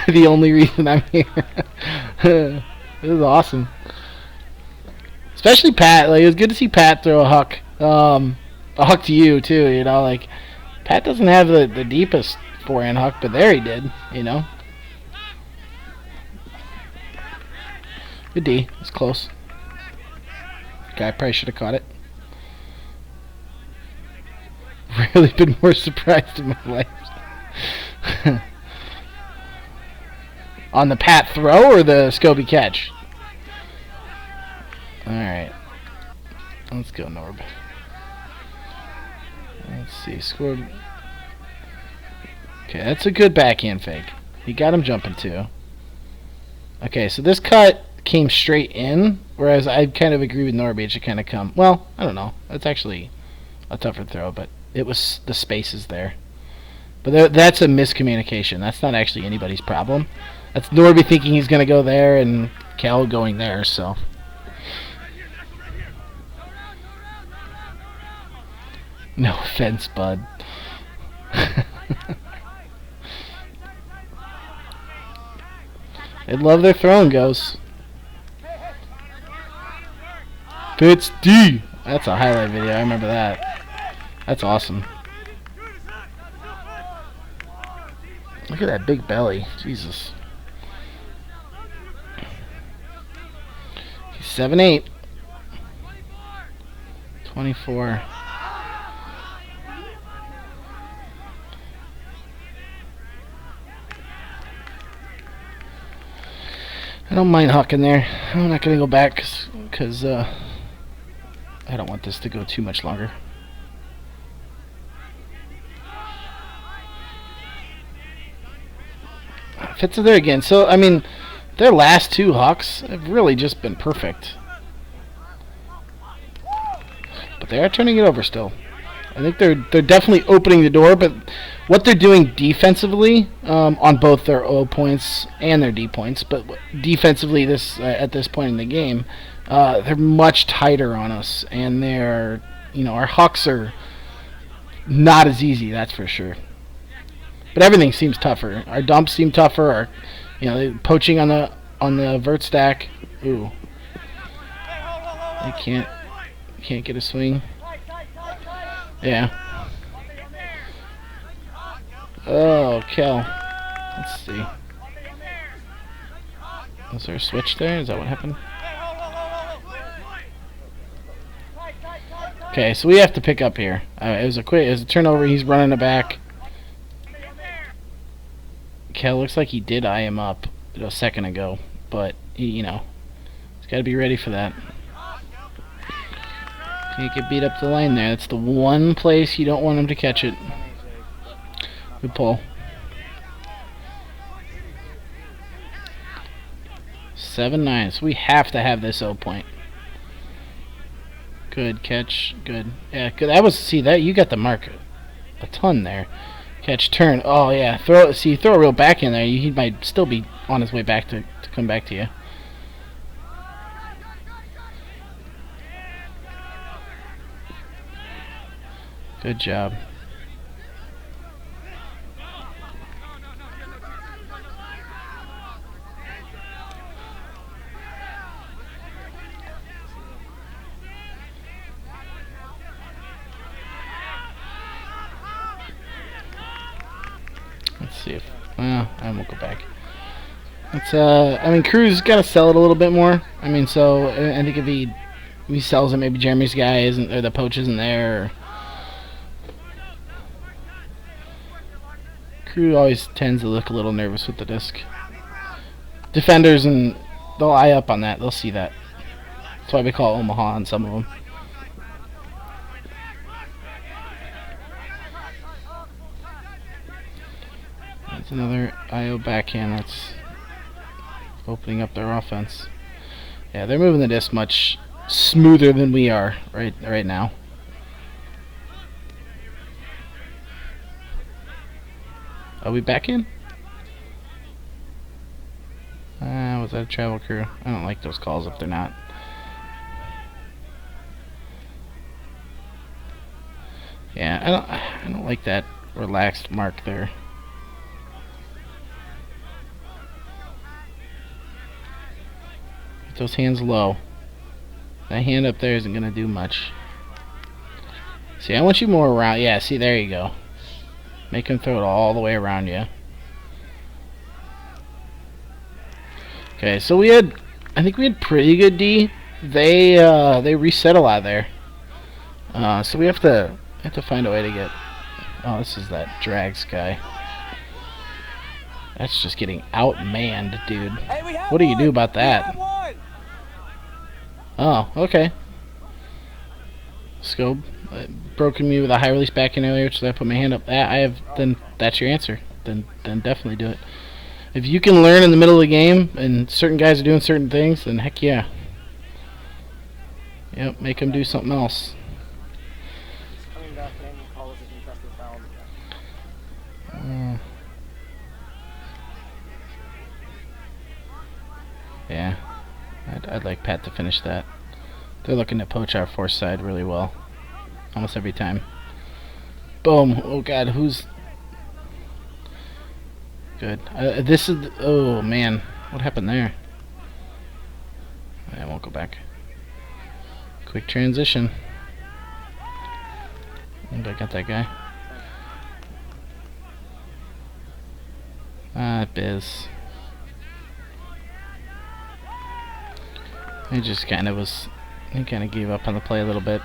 The only reason I'm here. This is awesome. Especially Pat. Like, it was good to see Pat throw a huck. A huck to you, too, you know. Like, Pat doesn't have the deepest forehand huck, but there he did, you know. Good D. It's close. Guy probably should have caught it. Really been more surprised in my life. On the Pat throw or the Scobie catch? Alright. Let's go, Norb. Let's see. Scored. Okay, that's a good backhand fake. He got him jumping too. Okay, so this cut came straight in, whereas I kind of agree with Norby. It should kind of come. Well, I don't know. That's actually a tougher throw, but it was the spaces there. But that's a miscommunication. That's not actually anybody's problem. That's Norby thinking he's going to go there and Cal going there, so. No offense, bud. They love their throwing goes. Fitz D. That's a highlight video. I remember that. That's awesome. Look at that big belly. Jesus. He's 7'8". 24. I don't mind hucking there. I'm not going to go back because I don't want this to go too much longer. Fitz are there again. So, I mean, their last two hucks have really just been perfect. But they are turning it over still. I think they're definitely opening the door, but what they're doing defensively on both their O points and their D points, but defensively at this point in the game, they're much tighter on us, and they're, you know, our hucks are not as easy, that's for sure. But everything seems tougher. Our dumps seem tougher. Our, you know, poaching on the vert stack. Ooh, they can't get a swing. Yeah. Oh, Kel. Let's see. Was there a switch there? Is that what happened? Okay, so we have to pick up here. It was a turnover. He's running it back. Kel looks like he did eye him up a second ago, but he, you know, he's got to be ready for that. Can't get beat up the line there. That's the one place you don't want him to catch it. Good pull. 7-9. So we have to have this O point. Good catch. Good. Yeah. Good. That was. See that you got the mark a ton there. Catch turn. Oh yeah. Throw a real back in there. He might still be on his way back to come back to you. Good job. Let's see if I won't go back. It's I mean, Cruz got to sell it a little bit more. I mean, so I think if he sells it, maybe Jeremy's guy isn't, or the poach isn't there. Or, Crew always tends to look a little nervous with the disc. Defenders, and they'll eye up on that. They'll see that. That's why we call Omaha on some of them. That's another IO backhand that's opening up their offense. Yeah, they're moving the disc much smoother than we are right now. Are we back in? Was that a travel crew? I don't like those calls if they're not. Yeah, I don't like that relaxed mark there. Get those hands low. That hand up there isn't gonna do much. See, I want you more around. Yeah, see, there you go. Make him throw it all the way around you. Okay, so I think we had pretty good D. They reset a lot there. So we have to find a way to get. Oh, this is that drags guy. That's just getting outmanned, dude. Hey, What do you do about that? Oh, okay. Scope broken me with a high release back in earlier, so I put my hand up. Then that's your answer. Then definitely do it. If you can learn in the middle of the game and certain guys are doing certain things, then heck yeah. Yep, make them do something else. Yeah, I'd like Pat to finish that. They're looking to poach our force side really well, almost every time. Boom! Oh God, who's good? This is. Oh man, what happened there? I won't go back. Quick transition. And I got that guy. Biz. He kind of gave up on the play a little bit.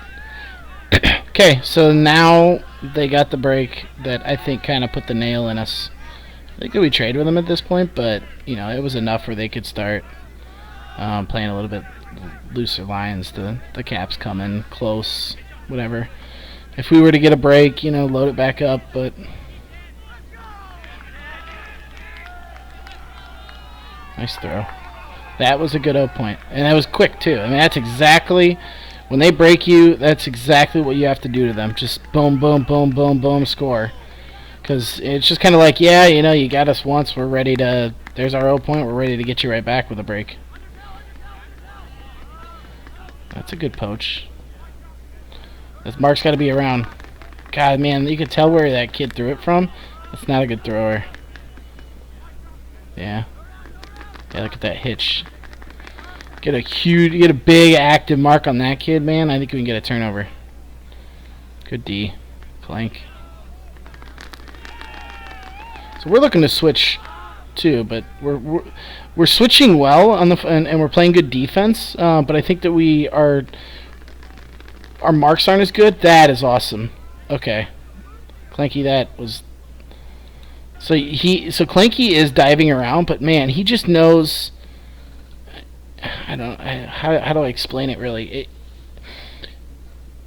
Okay, so now they got the break that I think kind of put the nail in us. I think we trade with them at this point, but you know it was enough where they could start playing a little bit looser lines. The caps come in close, whatever. If we were to get a break, you know, load it back up, but. Nice throw. That was a good O point. And that was quick, too. I mean, that's exactly... When they break you, that's exactly what you have to do to them. Just boom, boom, boom, boom, boom, score. Because it's just kind of like, yeah, you know, you got us once. We're ready to... There's our O point. We're ready to get you right back with a break. That's a good poach. This mark's got to be around. God, man, you could tell where that kid threw it from. That's not a good thrower. Yeah. Yeah, look at that hitch. Get a big active mark on that kid, man. I think we can get a turnover. Good D. Clank. So we're looking to switch too, but we're switching well on the and we're playing good defense. But I think that our marks aren't as good. That is awesome. Okay, Clanky, that was. So Clanky is diving around, but man, he just knows. How do I explain it really?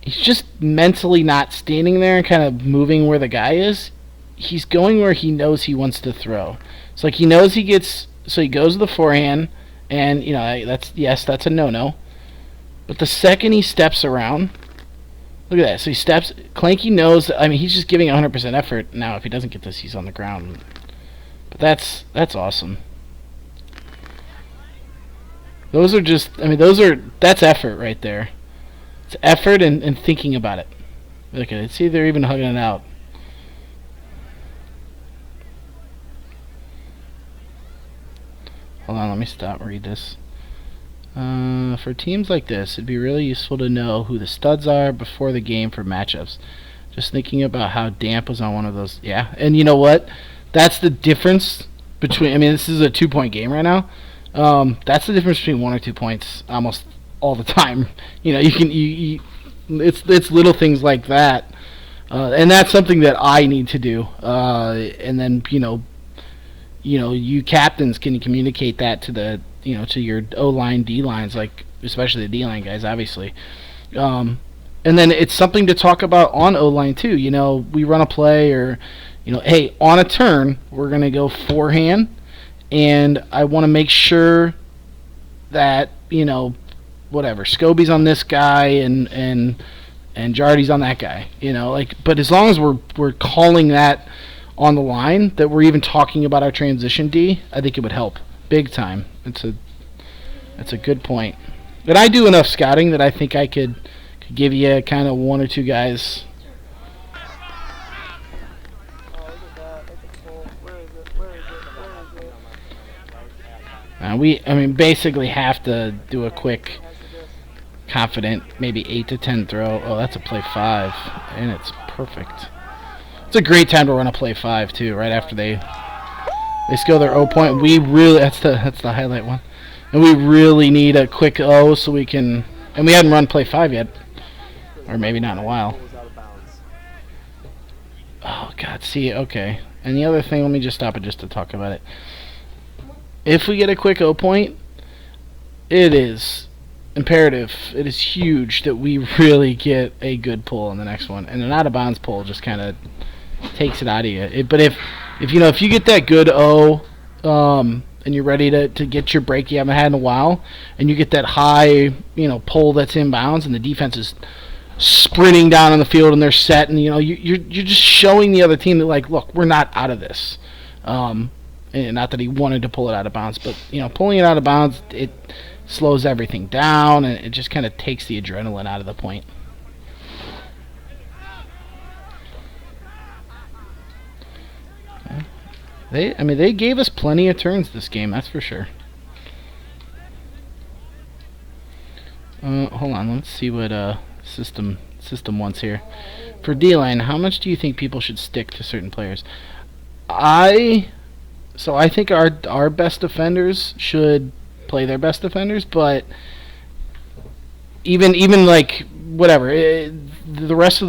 He's just mentally not standing there and kind of moving where the guy is. He's going where he knows he wants to throw. It's like he knows he gets. So he goes to the forehand, and you know that's a no-no. But the second he steps around. Look at that. So he steps. Clanky knows. I mean, he's just giving 100% effort. Now, if he doesn't get this, he's on the ground. But that's awesome. Those are just. I mean, that's effort right there. It's effort and thinking about it. Look at it. See, they're even hugging it out. Hold on. Let me stop and read this. For teams like this, it'd be really useful to know who the studs are before the game for matchups. Just thinking about how Damp was on one of those. Yeah, and you know what? That's the difference between. I mean, this is a 2-point game right now. That's the difference between 1 or 2 points almost all the time. You know, it's little things like that And that's something that I need to do. And then you captains can communicate that to the to your O line, D lines, like especially the D line guys, obviously. And then it's something to talk about on O line too. We run a play or hey, on a turn we're gonna go forehand, and I want to make sure that whatever Scobie's on this guy and Jardy's on that guy. But as long as we're calling that on the line, that we're even talking about our transition D, I think it would help big time. That's a good point. But I do enough scouting that I think I could give you kind of one or two guys. We basically have to do a quick, confident, maybe 8 to 10 throw. Oh, that's a play 5, and it's perfect. It's a great time to run a play 5 too, right after they score their O point. We really that's the highlight one, and we really need a quick O so we can. And we hadn't run play 5 yet, or maybe not in a while. Oh God, see, okay. And the other thing, let me just stop it just to talk about it. If we get a quick O point, it is imperative. It is huge that we really get a good pull on the next one, and an out of bounds pull just kind of takes it out of you. But if you get that good O, and you're ready to get your break you haven't had in a while, and you get that high pull that's inbounds, and the defense is sprinting down on the field and they're set, and you're just showing the other team that, like, look, we're not out of this. And not that he wanted to pull it out of bounds, but pulling it out of bounds, it slows everything down, and it just kind of takes the adrenaline out of the point. They gave us plenty of turns this game, that's for sure. Hold on, let's see what system wants here. For D-line, how much do you think people should stick to certain players? I think our best defenders should play their best defenders, but even like whatever the rest of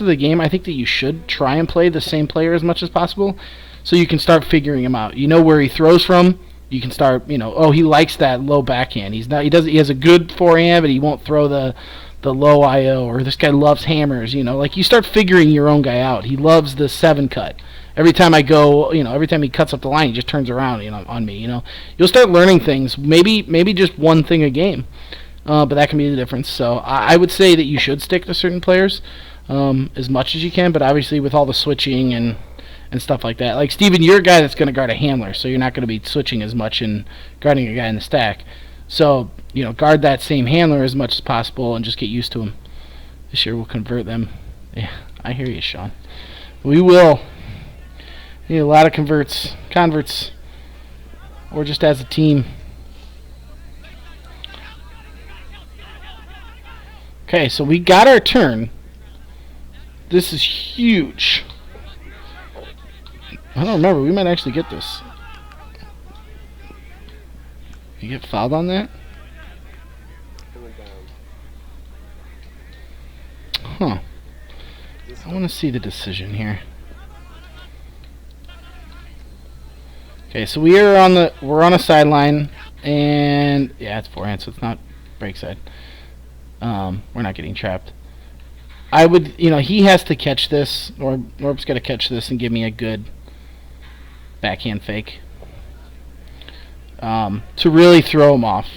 the game, I think that you should try and play the same player as much as possible, so you can start figuring him out. Where he throws from. You can start. Oh, he likes that low backhand. He has a good forehand, but he won't throw the low IO. Or this guy loves hammers. Like you start figuring your own guy out. He loves the 7 cut. Every time I go, every time he cuts up the line, he just turns around, on me. You'll start learning things. Maybe just one thing a game, but that can be the difference. So I would say that you should stick to certain players as much as you can, but obviously with all the switching and stuff like that. Like Steven, you're a guy that's going to guard a handler, so you're not going to be switching as much and guarding a guy in the stack. So guard that same handler as much as possible and just get used to him. This year we'll convert them. Yeah, I hear you, Sean. We will. Need a lot of converts, or just as a team. Okay, so we got our turn. This is huge. I don't remember. We might actually get this. You get fouled on that? Huh. I want to see the decision here. Okay, so we're on a sideline, and yeah, it's forehand, so it's not break side. We're not getting trapped. I would, he has to catch this, or Norp's got to catch this and give me a good backhand fake to really throw him off.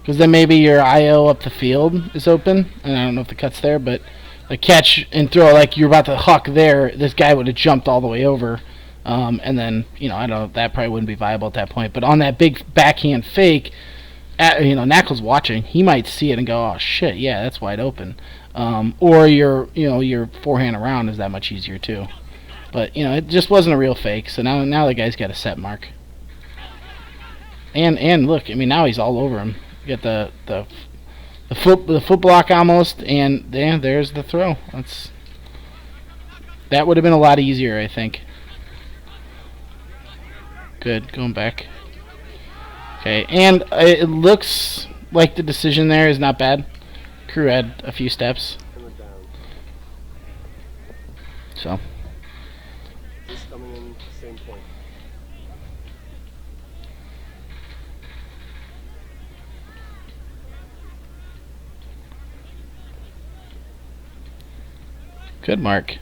Because then maybe your IO up the field is open, and I don't know if the cut's there, but a catch and throw, like you're about to huck there, this guy would have jumped all the way over. And then, I don't know, that probably wouldn't be viable at that point. But on that big backhand fake, Knackle's watching. He might see it and go, oh, shit, yeah, that's wide open. Or your forehand around is that much easier, too. But, it just wasn't a real fake. So now the guy's got a set mark. And look, now he's all over him. You got the foot block almost, and there's the throw. That would have been a lot easier, I think. Good, going back. Okay, and it looks like the decision there is not bad. Crew had a few steps. So. This coming in same point. Good mark.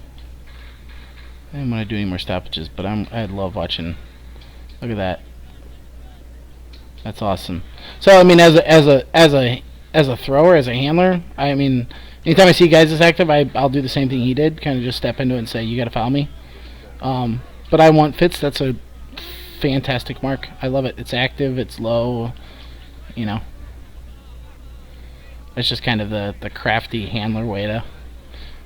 I didn't want to do any more stoppages, but I love watching. Look at that. That's awesome. So I mean, as a thrower, as a handler, I mean, anytime I see guys this active, I'll do the same thing he did. Kind of just step into it and say, "You got to foul me." But I want Fitz. That's a fantastic mark. I love it. It's active. It's low. You know. It's just kind of the crafty handler way to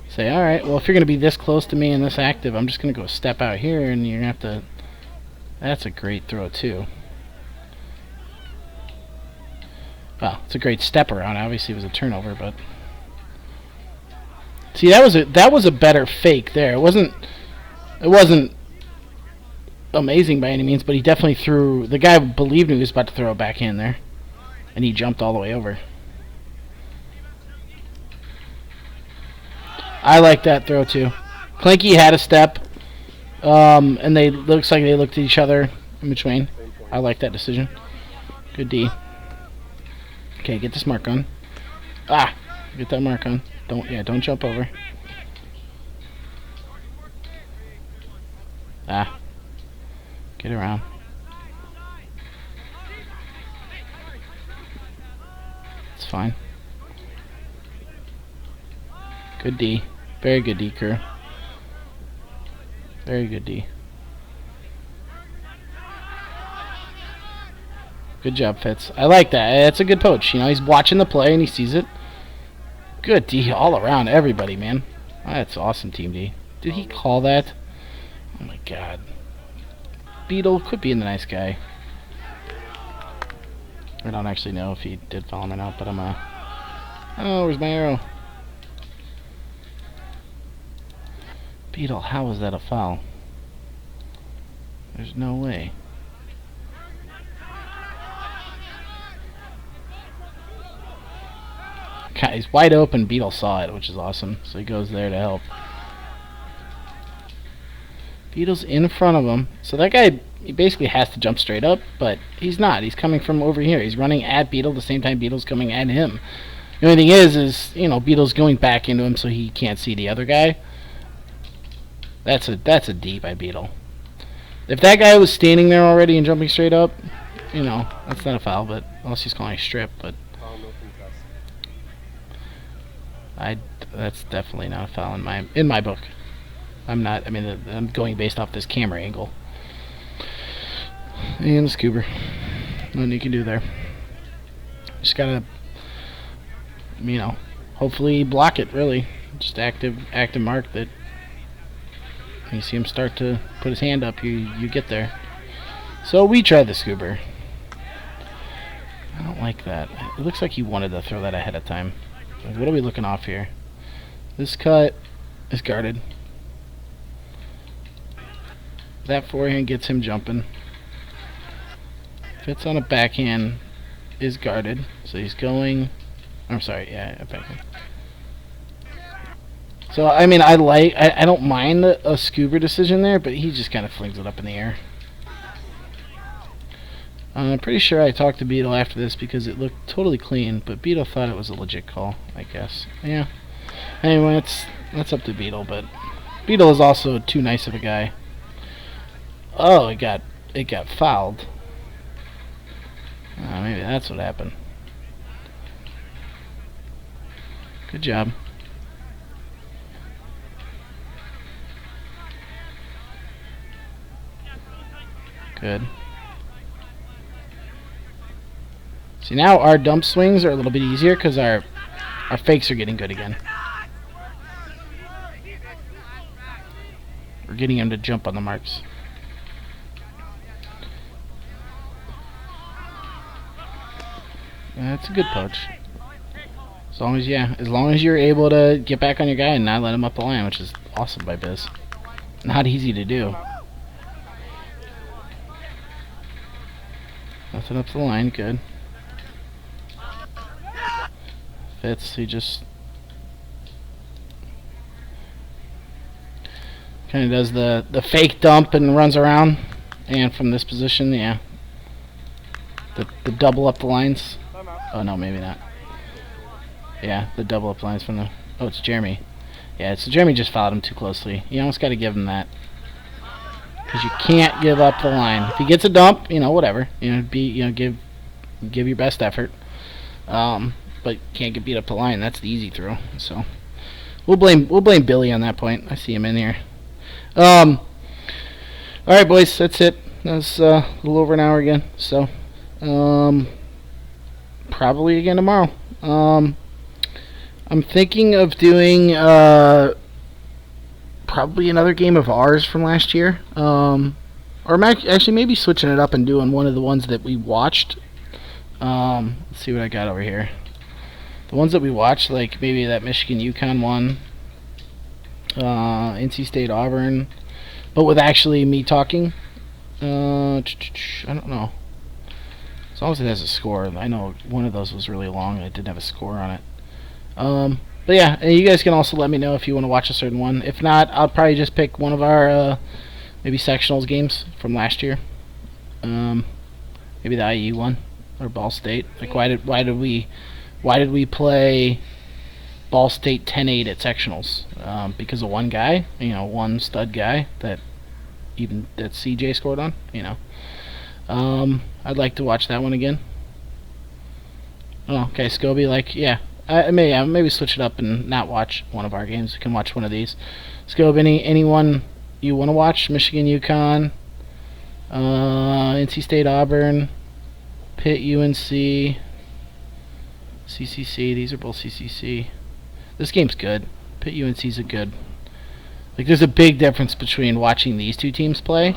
say, all right, well, if you're going to be this close to me and this active, I'm just going to go step out here, and you're going to have to... That's a great throw, too. Well, it's a great step around. Obviously, it was a turnover, but... See, that was a better fake there. It wasn't amazing by any means, but he definitely threw... The guy believed he was about to throw a backhand there, and he jumped all the way over. I like that throw too. Clanky had a step, and looks like they looked at each other in between. I like that decision. Good D. Okay, get this mark on. Ah, get that mark on. Don't jump over. Ah, get around. It's fine. Good D. Very good D, crew. Very good D. Good job, Fitz. I like that. That's a good poach. You know, he's watching the play and he sees it. Good D all around. Everybody, man. That's awesome, Team D. Did he call that? Oh, my God. Beetle, quit being the nice guy. I don't actually know if he did follow him or not, but I'm Oh, where's my arrow? Beetle, how is that a foul? There's no way. God, he's wide open. Beetle saw it, which is awesome. So he goes there to help. Beetle's in front of him. So that guy, he basically has to jump straight up, but he's not. He's coming from over here. He's running at Beetle the same time Beetle's coming at him. The only thing is, you know, Beetle's going back into him so he can't see the other guy. That's a D by Beetle. If that guy was standing there already and jumping straight up, you know, that's not a foul, but unless he's calling a strip, but that's definitely not a foul in my book. I'm going based off this camera angle. And the scuba. Nothing you can do there. Just gotta, you know, hopefully block it, really. Just active mark that you see him start to put his hand up, you get there. So we tried the scuba. I don't like that. It looks like he wanted to throw that ahead of time. Like, what are we looking off here? This cut is guarded. That forehand gets him jumping. Fitz on a backhand is guarded, so he's going... I'm sorry, yeah, a backhand. So, I mean, I don't mind a scuba decision there, but he just kind of flings it up in the air. I'm pretty sure I talked to Beetle after this because it looked totally clean, but Beetle thought it was a legit call, I guess. Yeah. Anyway, that's up to Beetle, but Beetle is also too nice of a guy. Oh, it got fouled. Maybe that's what happened. Good job. Good. See, now our dump swings are a little bit easier because our fakes are getting good again. We're getting him to jump on the marks. That's a good poach. As long as you're able to get back on your guy and not let him up the line, which is awesome by Biz. Not easy to do. Nothing up the line, good. Fitz, he just... Kind of does the fake dump and runs around. And from this position, yeah. The double up the lines. Oh, no, maybe not. Yeah, the double up lines from the... Oh, it's Jeremy. Yeah, so Jeremy just fouled him too closely. You almost got to give him that. Because you can't give up the line. If he gets a dump, whatever. Give your best effort. But can't get beat up the line. That's the easy throw. So we'll blame Billy on that point. I see him in here. All right, boys, that's it. That's a little over an hour again. So probably again tomorrow. I'm thinking of doing probably another game of ours from last year. Or actually maybe switching it up and doing one of the ones that we watched. Let's see what I got over here. The ones that we watched, like maybe that Michigan UConn one, NC State Auburn, but with actually me talking. I don't know. As long as it has a score. I know one of those was really long and it didn't have a score on it. But yeah, and you guys can also let me know if you want to watch a certain one. If not, I'll probably just pick one of our maybe sectionals games from last year. Maybe the IU one or Ball State. Like why did we play Ball State 10-8 at sectionals? Because of one guy, one stud guy that CJ scored on. I'd like to watch that one again. Oh, okay, Scobie, maybe switch it up and not watch one of our games. You can watch one of these. Scobe, anyone you want to watch? Michigan, UConn, NC State, Auburn, Pitt, UNC, CCC. These are both CCC. This game's good. Pitt, UNC's a good. There's a big difference between watching these two teams play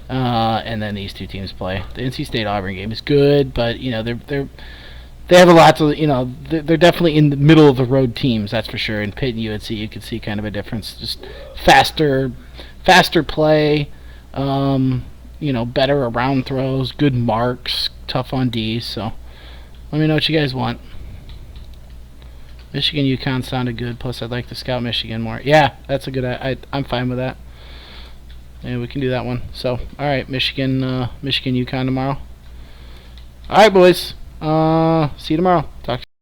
and then these two teams play. The NC State Auburn game is good, but they have a lot to, they're definitely in the middle of the road teams, that's for sure. In Pitt and UNC, you can see kind of a difference. Just faster play, better around throws, good marks, tough on D. So let me know what you guys want. Michigan UConn sounded good. Plus, I'd like to scout Michigan more. Yeah, that's a good. I'm fine with that. Yeah, we can do that one. So, all right, Michigan UConn tomorrow. All right, boys. See you tomorrow. Talk to you.